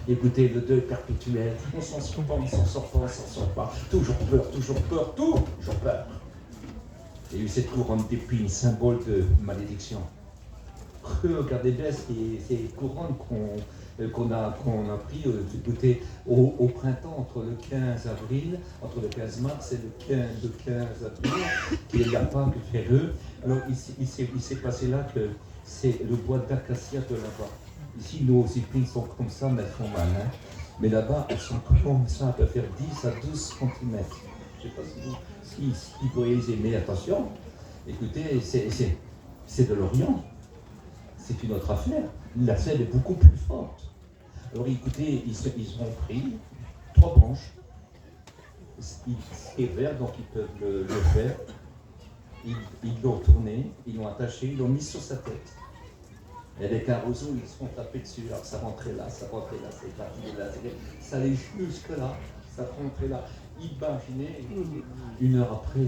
Écoutez, le deuil perpétuel, on s'en sort pas, on s'en sort pas, on s'en sort pas. Toujours peur, toujours peur. Il y a eu cette couronne d'épines, symbole de malédiction. Regardez bien ces couronnes qu'on a pris écoutez, au printemps, entre le 15 avril, entre le 15 mars et le 15 avril, qu'il n'y a pas que faire eux. Alors il s'est passé là que c'est le bois d'acacia de là-bas. Ici, nos épines sont comme ça, mais elles font mal. Hein. Mais là-bas, elles sont comme ça, elles peuvent faire 10 à 12 cm. Je ne sais pas si vous pourriez les aimer, attention. Écoutez, c'est de l'Orient. C'est une autre affaire. La sève est beaucoup plus forte. Alors écoutez, ils ont pris 3 branches. C'est vert, donc ils peuvent le faire. Ils l'ont tourné, ils l'ont attaché, ils l'ont mis sur sa tête. Et avec un roseau, ils se font taper dessus. Alors ça rentrait là, c'est parti là, ça allait jusque là, ça rentrait là. Imaginez, 1 heure après,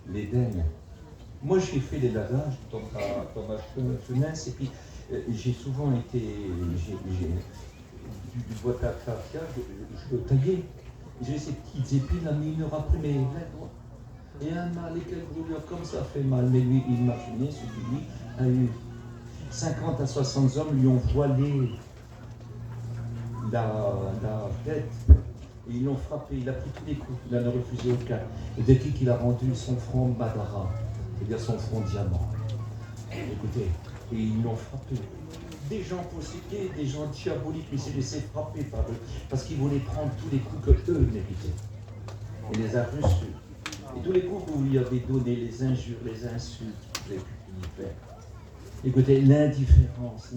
l'Éden. Moi, j'ai fait des lavages dans ma jeunesse, et puis j'ai souvent été, du bois d'acacia, je le taillais. J'ai ces petites épines, là, mais 1 heure après, mais et un mal, et quelle brûlure, comme ça fait mal. Mais lui, imaginez, celui-là a eu 50 à 60 hommes lui ont voilé la tête. Et ils l'ont frappé, il a pris tous les coups, il n'en a refusé aucun. Et depuis qu'il a rendu son front Madara, c'est-à-dire son front diamant. Écoutez, et ils l'ont frappé. Des gens possédés, des gens diaboliques, mais il s'est laissé frapper par eux, parce qu'ils voulaient prendre tous les coups que eux méritaient. Et les a reçus. Et tous les coups que vous lui avez donnés, les injures, les insultes, vous avez pu y faire. Écoutez, l'indifférence,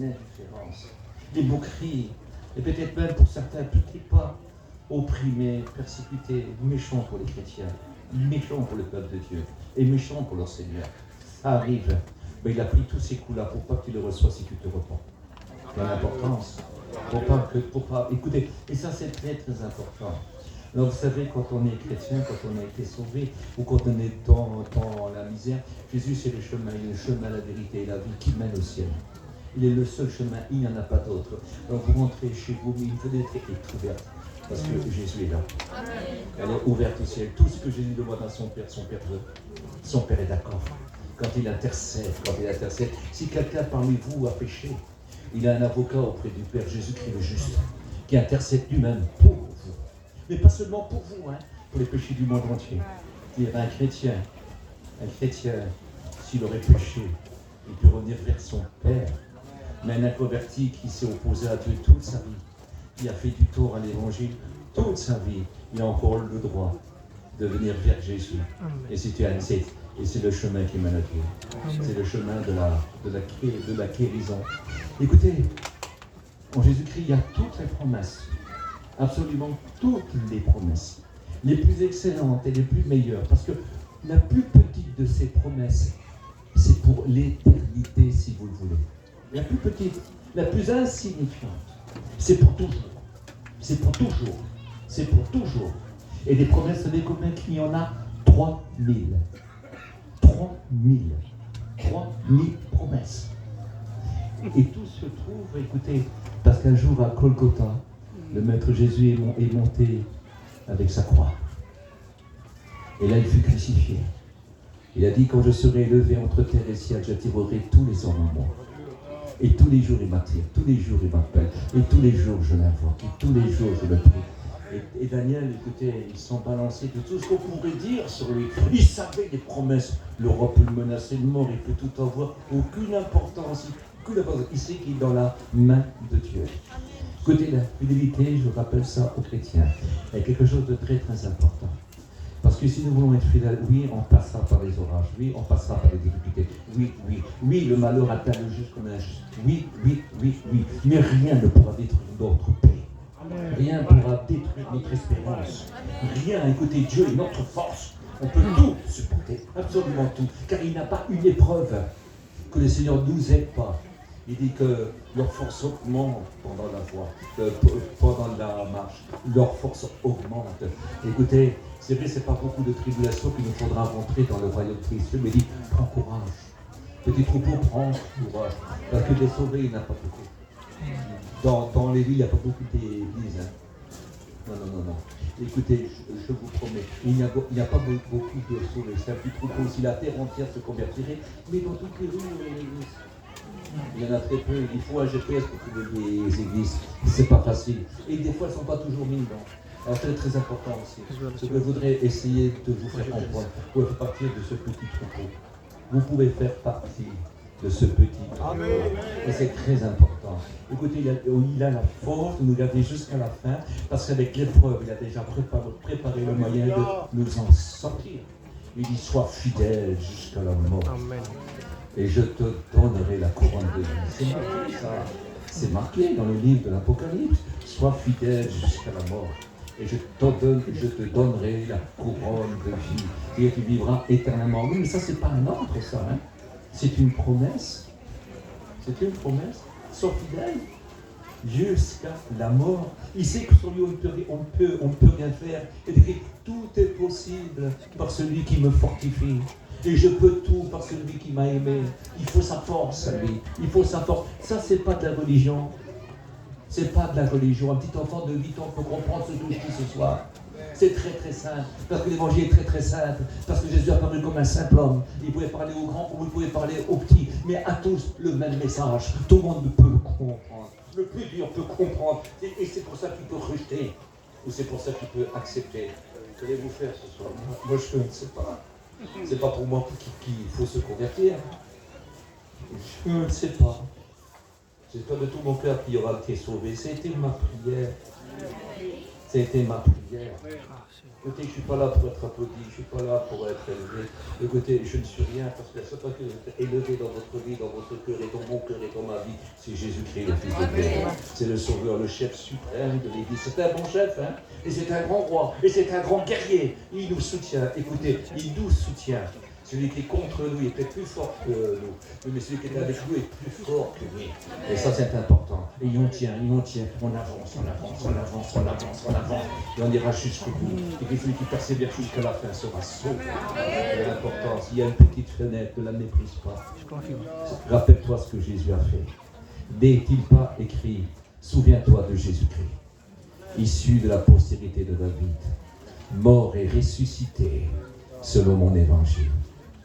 les moqueries, et peut-être même pour certains petits pas, opprimés, persécutés, méchants pour les chrétiens, méchants pour le peuple de Dieu, et méchants pour leur Seigneur. Ça arrive, mais il a pris tous ces coups-là pour pas que tu le reçois si tu te repens. Il y a l'importance, pour pas, écoutez, et ça c'est très très important. Alors vous savez, quand on est chrétien, quand on a été sauvé, ou quand on est dans la misère, Jésus c'est le chemin, la vérité et la vie qui mène au ciel. Il est le seul chemin, il n'y en a pas d'autre. Donc vous rentrez chez vous, mais une fenêtre est ouverte, parce que Jésus est là. Amen. Elle est ouverte au ciel. Tout ce que Jésus demande à son Père veut. Son Père est d'accord. Quand il intercède, si quelqu'un parmi vous a péché, il a un avocat auprès du Père, Jésus-Christ le juste, qui intercède lui-même pour vous. Mais pas seulement pour vous, hein, pour les péchés du monde entier. Il y avait un chrétien, s'il aurait péché, il peut revenir vers son Père. Mais un inconverti qui s'est opposé à Dieu toute sa vie, qui a fait du tort à l'évangile toute sa vie, il a encore le droit de venir vers Jésus. Et c'est le chemin qui mène à Dieu. C'est le chemin de la guérison. Écoutez, en Jésus-Christ, il y a toutes les promesses. Absolument toutes les promesses. Les plus excellentes et les plus meilleures. Parce que la plus petite de ces promesses, c'est pour l'éternité, si vous le voulez. La plus petite, la plus insignifiante, c'est pour toujours. C'est pour toujours. C'est pour toujours. Et les promesses, vous savez combien qu'il y en a? 3000. 3000. 3000 promesses. Et tout se trouve, écoutez, parce qu'un jour à Golgotha, le Maître Jésus est monté avec sa croix. Et là, il fut crucifié. Il a dit, quand je serai élevé entre terre et ciel, j'attirerai tous les hommes en moi. Et tous les jours, il m'attire, tous les jours, il m'appelle, et tous les jours, je l'invoque, et tous les jours, je le prie. Et Daniel, écoutez, ils sont balancés de tout ce qu'on pourrait dire sur lui. Il savait les promesses. Le roi peut le menacer de mort, il peut tout avoir, aucune importance. Il sait qu'il est dans la main de Dieu. Écoutez, la fidélité, je rappelle ça aux chrétiens, est quelque chose de très très important. Parce que si nous voulons être fidèles, oui, on passera par les orages, oui, on passera par les difficultés, oui, le malheur atteint le juste comme l'injuste, oui, mais rien ne pourra détruire notre paix. Rien ne pourra détruire notre espérance. Rien, écoutez, Dieu est notre force. On peut tout supporter, absolument tout, car il n'y a pas une épreuve que le Seigneur ne nous aide pas. Il dit que leur force augmente pendant la voie, pendant la marche. Leur force augmente. Écoutez, c'est vrai, c'est pas beaucoup de tribulations qu'il nous faudra rentrer dans le royaume de Christ. Mais il dit, prends courage. Petit troupeau, prends courage. Parce que des sauvés, il n'y en a pas beaucoup. Dans les villes, il n'y a pas beaucoup d'églises. Hein. Non. Écoutez, je vous promets, il n'y a pas beaucoup de sauvés. C'est un petit troupeau. Si la terre entière se convertirait, mais dans toutes les rues, il y en a très peu. Il faut un GPS pour trouver des églises. C'est pas facile. Et des fois, elles ne sont pas toujours mises dans. Alors, c'est très important aussi. Ce que je voudrais essayer de vous faire comprendre. Vous pouvez faire partie de ce petit troupeau. Vous pouvez faire partie de ce petit troupeau. Et c'est très important. Écoutez, il a la force de nous garder jusqu'à la fin, parce qu'avec l'épreuve, il a déjà préparé le moyen de nous en sortir. Il dit, sois fidèle jusqu'à la mort. Amen. Et je te donnerai la couronne de vie. C'est marqué ça. C'est marqué dans le livre de l'Apocalypse. Sois fidèle jusqu'à la mort. Et je te donnerai la couronne de vie. Et tu vivras éternellement. Oui, mais ça, c'est pas un ordre, ça. Hein. C'est une promesse. C'est une promesse. Sois fidèle jusqu'à la mort. Il sait que sur lui, on peut rien faire. Et dit, tout est possible par celui qui me fortifie. Et je peux tout par celui qui m'a aimé. Il faut sa force à lui. Il faut sa force. Ça, c'est pas de la religion. C'est pas de la religion. Un petit enfant de 8 ans peut comprendre ce que je dis ce soir. C'est très très simple. Parce que l'évangile est très très simple. Parce que Jésus a parlé comme un simple homme. Il pouvait parler aux grands ou il pouvait parler aux petits. Mais à tous le même message. Tout le monde peut comprendre. Le plus dur peut comprendre. Et c'est pour ça qu'il peut rejeter. Ou c'est pour ça qu'il peut accepter. Qu'allez-vous faire ce soir? Moi je ne sais pas. C'est pas pour moi qu'il faut se convertir. Je ne sais pas. J'espère de tout mon cœur qu'il y aura été sauvé. C'était ma prière. C'était ma prière. Écoutez, je ne suis pas là pour être applaudi, je ne suis pas là pour être élevé. Écoutez, je ne suis rien parce que c'est pas que vous êtes élevé dans votre vie, dans votre cœur et dans mon cœur et dans ma vie. C'est Jésus-Christ, le Fils de Dieu. C'est le Sauveur, le chef suprême de l'Église. C'est un bon chef, hein? Et c'est un grand roi, et c'est un grand guerrier. Il nous soutient. Écoutez, il nous soutient. Celui qui est contre nous est peut-être plus fort que nous. Mais celui qui est avec nous est plus fort que nous. Et ça, c'est important. Et on tient. On avance. Et on ira jusqu'au bout. Et celui qui persévère jusqu'à la fin sera sauvé. C'est l'importance. Il y a une petite fenêtre, ne la méprise pas. Rappelle-toi ce que Jésus a fait. N'est-il pas écrit, souviens-toi de Jésus-Christ, issu de la postérité de David, mort et ressuscité selon mon évangile.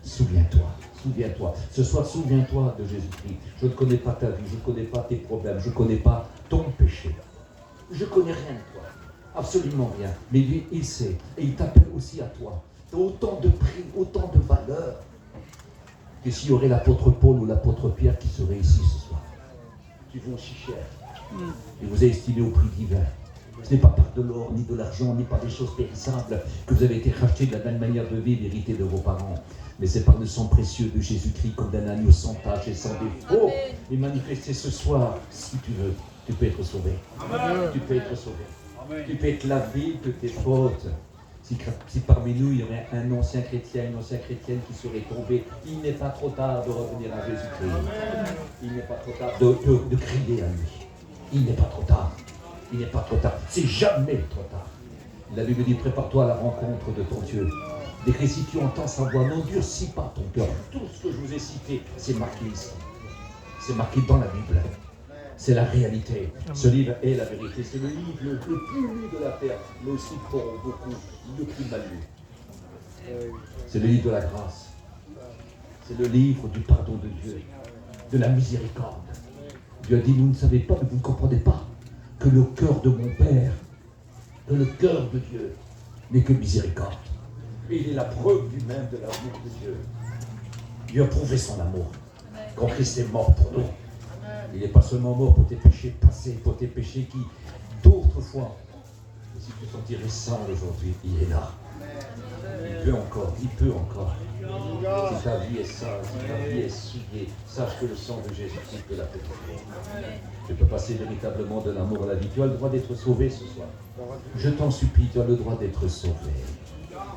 Souviens-toi. Ce soir, souviens-toi de Jésus-Christ. Je ne connais pas ta vie, je ne connais pas tes problèmes, je ne connais pas ton péché. Je ne connais rien de toi, absolument rien. Mais lui, il sait. Et il t'appelle aussi à toi. Tu as autant de prix, autant de valeur que s'il y aurait l'apôtre Paul ou l'apôtre Pierre qui serait ici ce soir. Qui vaut si cher. Et vous est estimé au prix divin. Ce n'est pas par de l'or, ni de l'argent, ni par des choses périssables que vous avez été rachetés de la même manière de vivre héritée de vos parents. Mais c'est par le sang précieux de Jésus-Christ comme d'un agneau sans tache et sans défaut. Et manifesté ce soir, si tu veux, tu peux être sauvé. Amen. Tu peux être sauvé. Amen. Tu peux être lavé de tes fautes. Si parmi nous, il y aurait un ancien chrétien, une ancienne chrétienne qui serait tombée, il n'est pas trop tard de revenir à Jésus-Christ. Il n'est pas trop tard de crier à lui. Il n'est pas trop tard. Il n'est pas trop tard. C'est jamais trop tard. La Bible dit, prépare-toi à la rencontre de ton Dieu. Décrit, si tu entends sa voix, n'endurcis pas ton cœur. Tout ce que je vous ai cité, c'est marqué ici. C'est marqué dans la Bible. C'est la réalité. Ce livre est la vérité. C'est le livre le plus lu de la terre, mais aussi pour beaucoup le plus mal lu. C'est le livre de la grâce. C'est le livre du pardon de Dieu, de la miséricorde. Dieu a dit, vous ne savez pas, vous ne comprenez pas que le cœur de mon Père, que le cœur de Dieu n'est que miséricorde. Et il est la preuve lui-même de l'amour de Dieu. Dieu a prouvé son amour quand Christ est mort pour nous. Il n'est pas seulement mort pour tes péchés passés, pour tes péchés qui, d'autres fois, si tu te sentirais sale aujourd'hui, il est là. Il peut encore, il peut encore. Si ta vie est sale, si ta vie est souillée, sache que le sang de Jésus-Christ peut la purifier. Tu peux passer véritablement de l'amour à la vie. Tu as le droit d'être sauvé ce soir. Je t'en supplie, tu as le droit d'être sauvé.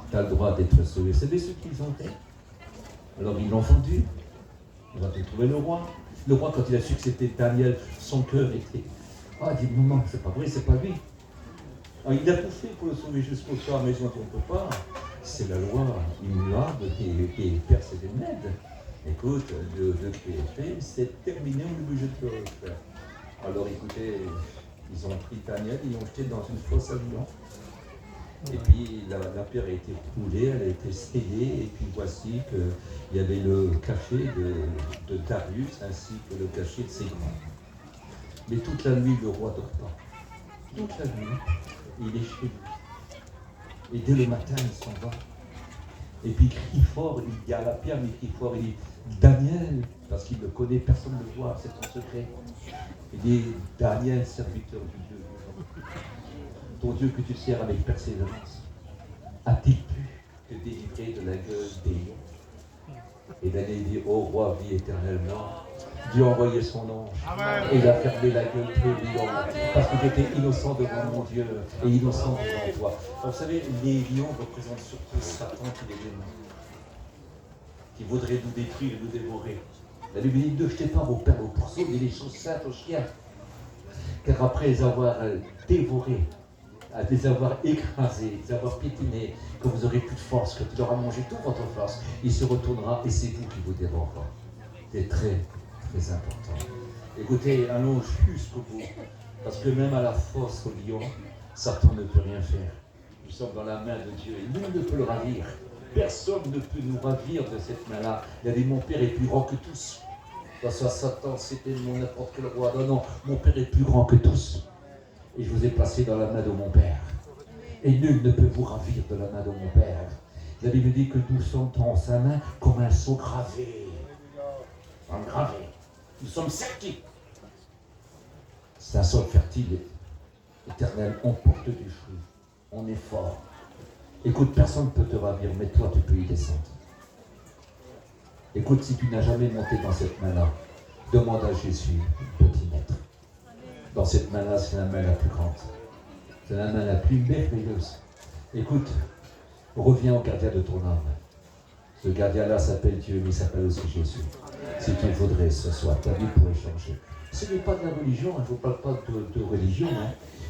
Tu as le droit d'être sauvé. Vous savez ce qu'ils ont fait? Alors ils l'ont vendu. Il va te trouver le roi. Le roi, quand il a su que c'était Daniel, son cœur était... Ah, il dit, non, c'est pas vrai, c'est pas lui. Alors, il a tout fait pour le sauver jusqu'au soir, mais on ne peut pas. C'est la loi immuable des Perses et des Mèdes. Écoute, le qui est fait, c'est terminé, on est obligé de le refaire. Alors écoutez, ils ont pris Daniel, ils l'ont jeté dans une fosse à lions. Et puis la pierre a été coulée, elle a été scellée, et puis voici qu'il y avait le cachet de Darius ainsi que le cachet de ses grands. Mais toute la nuit, le roi ne dort pas. Toute la nuit, il est chez lui. Et dès le matin, il s'en va. Et puis il crie fort, il y a la pierre, mais il crie fort, il dit Daniel, parce qu'il le connaît, personne ne le voit, c'est son secret. Il dit Daniel, serviteur du Dieu vivant. Ton Dieu que tu sers avec persévérance, a-t-il pu te délivrer de la gueule des lions? Et Daniel dit, ô roi, vie éternellement, Dieu a envoyé son ange. Amen. Et il a fermé la gueule des lions, parce que j'étais innocent devant mon Dieu et innocent devant toi. Alors, vous savez, les lions représentent surtout Satan et les démons, qui voudraient nous détruire et nous dévorer. La Bible dit, ne jetez pas vos perles aux pourceaux, mais les choses saintes aux chiens. Car après les avoir dévorés, à les avoir écrasés, les avoir piétinés, que vous aurez plus de force, que tu auras mangé toute votre force, il se retournera et c'est vous qui vous dévorera. C'est très, très important. Écoutez, allons jusqu'au bout, parce que même à la fosse au lion, Satan ne peut rien faire. Nous sommes dans la main de Dieu et nul ne peut le ravir. Personne ne peut nous ravir de cette main-là. Il a dit, mon Père est plus grand que tous. Que ce soit Satan, c'était n'importe quel roi. Non, non, mon Père est plus grand que tous. Et je vous ai placé dans la main de mon Père. Et nul ne peut vous ravir de la main de mon Père. La Bible dit que nous sommes dans sa main comme un sceau gravé. Engravé. Nous sommes sceptiques. C'est un sol fertile, éternel. On porte du fruit. On est fort. Écoute, personne ne peut te ravir, mais toi, tu peux y descendre. Écoute, si tu n'as jamais monté dans cette main-là, demande à Jésus de t'y mettre. Dans cette main-là, c'est la main la plus grande. C'est la main la plus merveilleuse. Écoute, reviens au gardien de ton âme. Ce gardien-là s'appelle Dieu, mais il s'appelle aussi Jésus. Si tu voudrais ce soir, ta vie pourrait changer. Ce n'est pas de la religion, je ne parle pas de religion.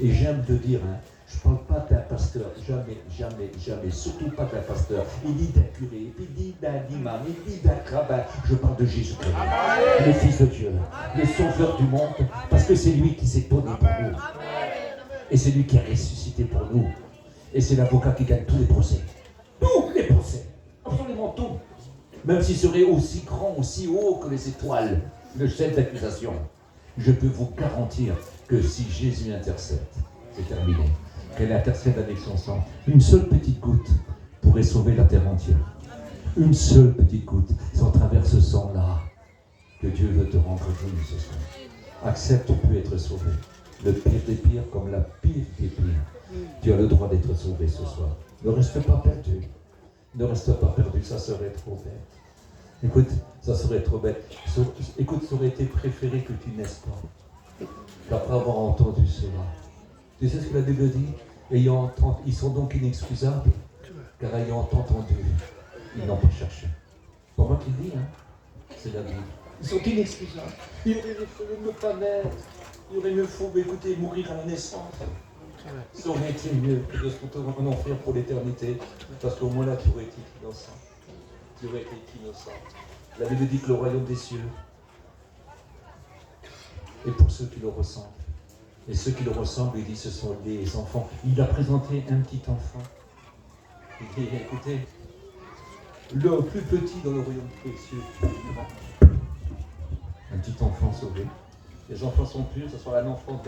Et j'aime te dire, je ne parle pas d'un pasteur, jamais, surtout pas d'un pasteur. Il dit d'un curé, il dit d'un imam, il dit d'un rabbin. Je parle de Jésus-Christ, le Fils de Dieu, le Sauveur du monde, parce que c'est lui qui s'est donné pour nous. Et c'est lui qui a ressuscité pour nous. Et c'est l'avocat qui gagne tous les procès. Tous les procès. Absolument tout. Même s'il serait aussi grand, aussi haut que les étoiles, le chef d'accusation. Je peux vous garantir que si Jésus intercède, c'est terminé. Qu'elle intercède avec son sang. Une seule petite goutte pourrait sauver la terre entière. Une seule petite goutte. C'est à travers ce sang-là que Dieu veut te rendre joyeux ce soir. Accepte, tu peux être sauvé. Le pire des pires comme la pire des pires. Tu as le droit d'être sauvé ce soir. Ne reste pas perdu. Ne reste pas perdu, ça serait trop bête. Écoute, ça serait trop bête. Écoute, ça aurait été préféré que tu naisses pas. Qu'après avoir entendu cela. Tu sais ce que la Bible dit? Ils sont donc inexcusables, car ayant entendu, ils n'ont pas cherché. C'est pas moi qui le dis, c'est la Bible. Ils sont inexcusables. Il aurait fallu ne pas naître. Il aurait mieux fallu, écouter, mourir à la naissance. Ça aurait été mieux que de se retrouver en enfer pour l'éternité, parce qu'au moins là, tu aurais été innocent. Tu aurais été innocent. La Bible dit que le royaume des cieux est pour ceux qui le ressemblent. Et ceux qui le ressemblent, il dit, ce sont les enfants. Il a présenté un petit enfant. Il dit, écoutez, le plus petit dans le royaume des cieux, un petit enfant sauvé. Les enfants sont purs, que ce soit un enfant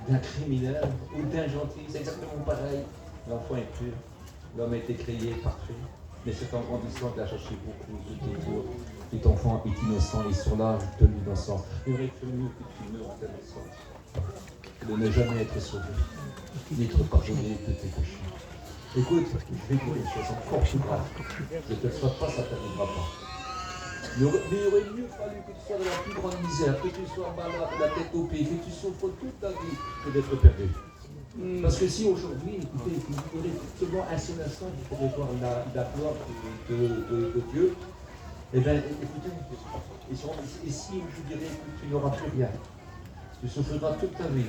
d'un criminel ou d'un gentil, c'est exactement pareil. L'enfant est pur, l'homme a été créé parfait, mais c'est en grandissant qu'il a cherché beaucoup de détours. Cet enfant est innocent, il est sur l'âge de l'innocence. Il aurait fallu que tu meurs à ta naissance, de ne jamais être sauvé, d'être pardonné de tes péchés. Écoute, je vais dire une chose encore plus grave. Je ne te le souhaite pas, ça ne t'arrivera pas. Mais il aurait mieux fallu que tu sois dans la plus grande misère, que tu sois malade, la tête au pied, que tu souffres toute ta vie, que d'être perdu. Parce que si aujourd'hui, écoutez, vous pourrez seulement un seul instant, vous pourrez voir la gloire de Dieu, eh bien, écoutez, et si je dirais que tu n'auras plus rien, tu souffriras toute ta vie,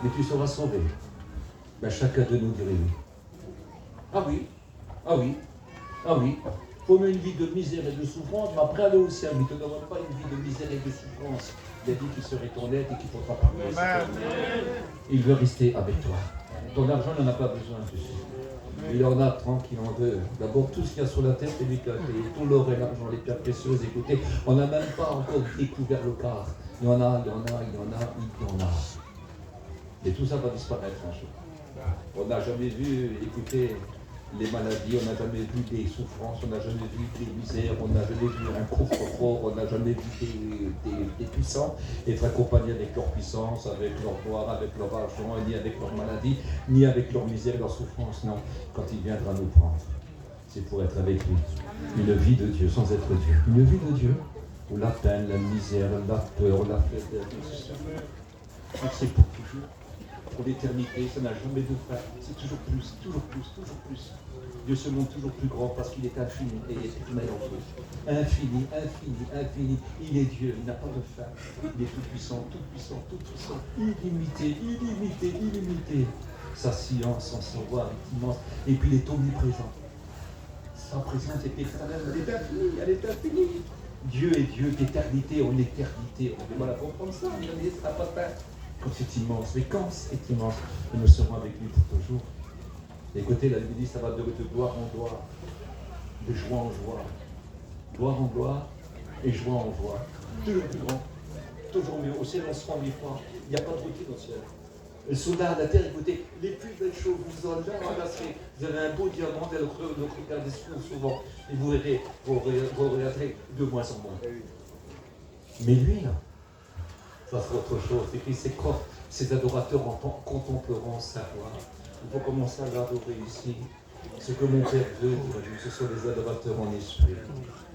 mais tu seras sauvé, ben chacun de nous dirait oui. Ah oui, ah oui, ah oui. Faut une vie de misère et de souffrance, mais après aller au ciel, mais tu ne donneras pas une vie de misère et de souffrance. Il a dit qu'il serait ton aide et qu'il ne faudra pas plus. Il veut rester avec toi. Ton argent n'en a pas besoin, tu sais. Il en a tranquille en veut. D'abord, tout ce qu'il y a sur la terre, c'est lui qui a payé. Tout l'or et l'argent, les pierres précieuses. Écoutez, on n'a même pas encore découvert le quart. Il y en a, il y en a, il y en a, il y en a. Et tout ça va disparaître un jour. On n'a jamais vu, écoutez, les maladies, on n'a jamais vu des souffrances, on n'a jamais vu des misères, on n'a jamais vu un coffre-fort, on n'a jamais vu des puissants être accompagnés avec leur puissance, avec leur gloire, avec leur argent, ni avec leur maladie, ni avec leur misère et leur souffrance. Non, quand il viendra nous prendre, c'est pour être avec lui. Une vie de Dieu sans être Dieu. Une vie de Dieu où la peine, la misère, la peur, la faiblesse, c'est pour toujours. Pour l'éternité, ça n'a jamais de fin. C'est toujours plus, toujours plus, toujours plus. Dieu se montre toujours plus grand parce qu'il est infini et il est merveilleux. Infini, infini, infini. Il est Dieu, il n'a pas de fin. Il est tout puissant, tout puissant, tout puissant. Illimité, illimité, illimité. Sa science, son savoir est immense. Et puis il est omniprésent. Sa présence est éternelle, elle est infinie, elle est infinie. Dieu est Dieu d'éternité en éternité. On a du mal à comprendre ça, mais il ne sera pas fin. Quand c'est immense, mais quand c'est immense, nous serons avec lui pour toujours. Écoutez, la Bible dit, ça va de gloire en gloire, de joie en joie, gloire en gloire et joie en joie. Toujours plus grand, toujours mieux. Au ciel, on se rend 1000 fois. Il n'y a pas de routine au ciel. Le soldat à la terre, écoutez, les plus belles choses vous en embrasserez. Vous avez un beau diamant, le regardez souvent, et vous verrez, vous regarderez de moins en moins. Mais lui, là, ça sera autre chose. Et puis c'est quand ces adorateurs contempleront sa gloire. Il faut commencer à l'adorer ici. Ce que mon Père veut, ce sont les adorateurs en esprit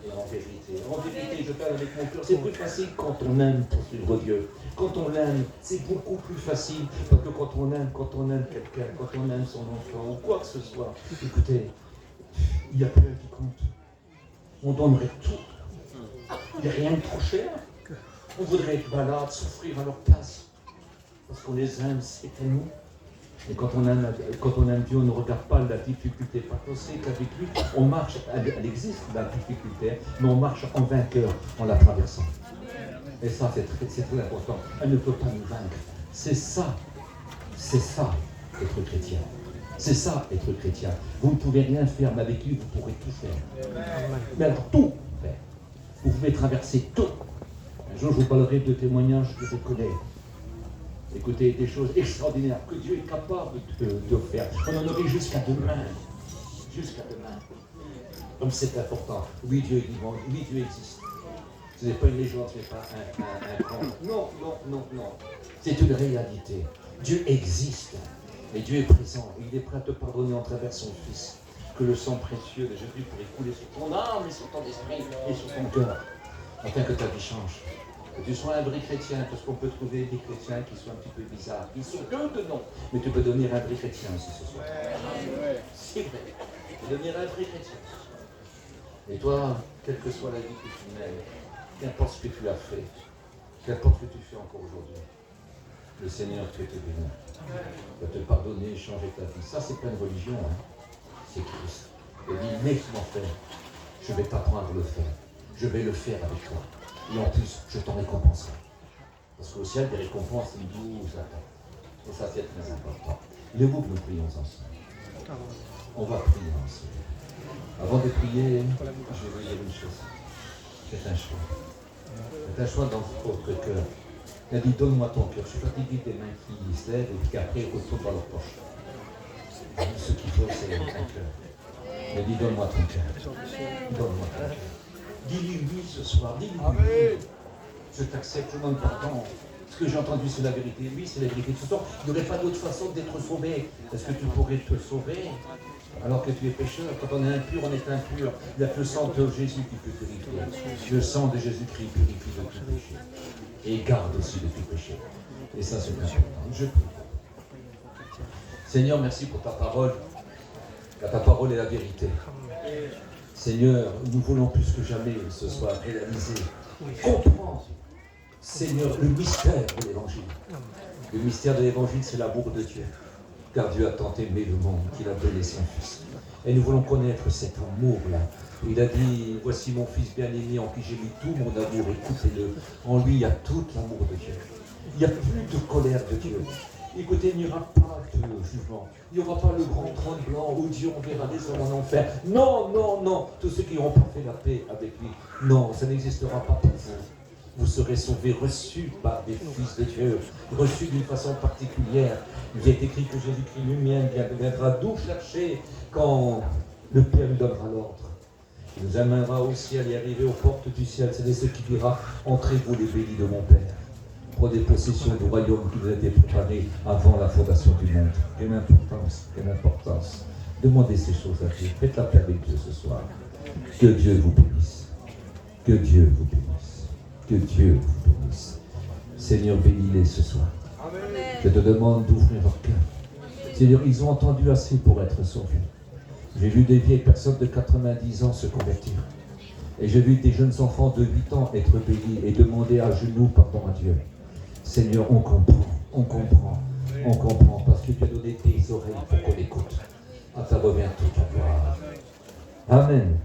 et en vérité. En vérité, je parle avec mon cœur. C'est plus facile quand on aime pour suivre Dieu. Quand on l'aime, c'est beaucoup plus facile. Parce que quand on aime quelqu'un, quand on aime son enfant, ou quoi que ce soit, écoutez, il n'y a plus rien qui compte. On donnerait tout. Il n'y a rien de trop cher. On voudrait être malade, souffrir à leur place. Parce qu'on les aime, c'est pour nous. Et quand on aime Dieu, on ne regarde pas la difficulté. Parce qu'on sait qu'avec lui, on marche, elle existe la difficulté, mais on marche en vainqueur en la traversant. Et ça, c'est très important. Elle ne peut pas nous vaincre. C'est ça, être chrétien. C'est ça, être chrétien. Vous ne pouvez rien faire, mais avec lui, vous pourrez tout faire. Mais alors, tout faire. Vous pouvez traverser tout. Un jour, je vous parlerai de témoignages que je connais. Écoutez, des choses extraordinaires que Dieu est capable de faire. On en aurait jusqu'à demain. Jusqu'à demain. Comme c'est important. Oui, Dieu est vivant. Oui, Dieu existe. Ce n'est pas une légende, ce n'est pas un grand. Non, non, non, non. C'est une réalité. Dieu existe. Et Dieu est présent. Et il est prêt à te pardonner en travers son Fils. Que le sang précieux de Jésus pourrait couler sur ton âme et sur ton esprit et sur ton cœur. Afin que ta vie change. Que tu sois un vrai chrétien, parce qu'on peut trouver des chrétiens qui sont un petit peu bizarres. Ils sont que de nom, mais tu peux devenir un vrai chrétien aussi ce soir. C'est vrai. Tu peux devenir un vrai chrétien. Et toi, quelle que soit la vie que tu mènes, qu'importe ce que tu as fait, qu'importe ce que tu fais encore aujourd'hui, le Seigneur peut te bénir, peut te pardonner et changer ta vie. Ça, c'est pas une religion, hein. C'est Christ. Il dit, mais mon frère, je vais t'apprendre à le faire. Je vais le faire avec toi. Et en plus, je t'en récompenserai. Parce qu'au ciel, des récompenses, c'est douce attentes. Et ça, c'est très important. Voulez-vous que nous prions ensemble? On va prier ensemble. Avant de prier, je vais vous dire une chose. C'est un choix. C'est un choix dans votre cœur. Il a dit, donne-moi ton cœur. Je suis fatigué des mains qui se lèvent et qui après retournent dans leur poche. Ce qu'il faut, c'est un cœur. Il a dit, donne-moi ton cœur. Donne-moi ton cœur. Dis-lui oui ce soir, dis-lui oui. Je t'accepte, je demande pardon. Ce que j'ai entendu, c'est la vérité. Oui, c'est la vérité. Ce soir, il n'y aurait pas d'autre façon d'être sauvé. Est-ce que tu pourrais te sauver? Alors que tu es pécheur, quand on est impur, on est impur. Il n'y a que le sang de Jésus qui peut purifier. Le sang de Jésus-Christ purifie de tout péché. Et garde aussi de tout péché. Et ça, c'est important. Je prie. Seigneur, merci pour ta parole. Car ta parole est la vérité. Seigneur, nous voulons plus que jamais ce soir réaliser, comprendre, Seigneur, le mystère de l'Évangile. Le mystère de l'Évangile, c'est l'amour de Dieu. Car Dieu a tant aimé le monde qu'il a donné son Fils. Et nous voulons connaître cet amour-là. Il a dit, voici mon Fils bien-aimé en qui j'ai mis tout mon amour, écoutez-le. En lui, il y a tout l'amour de Dieu. Il n'y a plus de colère de Dieu. Écoutez, il n'y aura pas de jugement. Il n'y aura pas le grand trône blanc où Dieu enverra des hommes en enfer. Non, non, non. Tous ceux qui n'auront pas fait la paix avec lui. Non, ça n'existera pas pour vous. Vous serez sauvés, reçus par des fils de Dieu, reçus d'une façon particulière. Il est écrit que Jésus-Christ lui-même viendra d'où chercher quand le Père lui donnera l'ordre. Il nous amènera au ciel et arriver aux portes du ciel. C'est ce qui dira, entrez-vous les bénis de mon Père. Pour des possessions du royaume qui nous a été préparé avant la fondation du monde. Quelle importance, quelle importance. Demandez ces choses à Dieu. Faites la paix avec Dieu ce soir. Que Dieu vous bénisse. Que Dieu vous bénisse. Que Dieu vous bénisse. Seigneur, bénis-les ce soir. Amen. Je te demande d'ouvrir leur cœur. Seigneur, ils ont entendu assez pour être sauvés. J'ai vu des vieilles personnes de 90 ans se convertir. Et j'ai vu des jeunes enfants de 8 ans être bénis et demander à genoux pardon à Dieu. Seigneur, on comprend, parce que tu as donné tes oreilles pour qu'on écoute. À ta revient toute la gloire. Amen.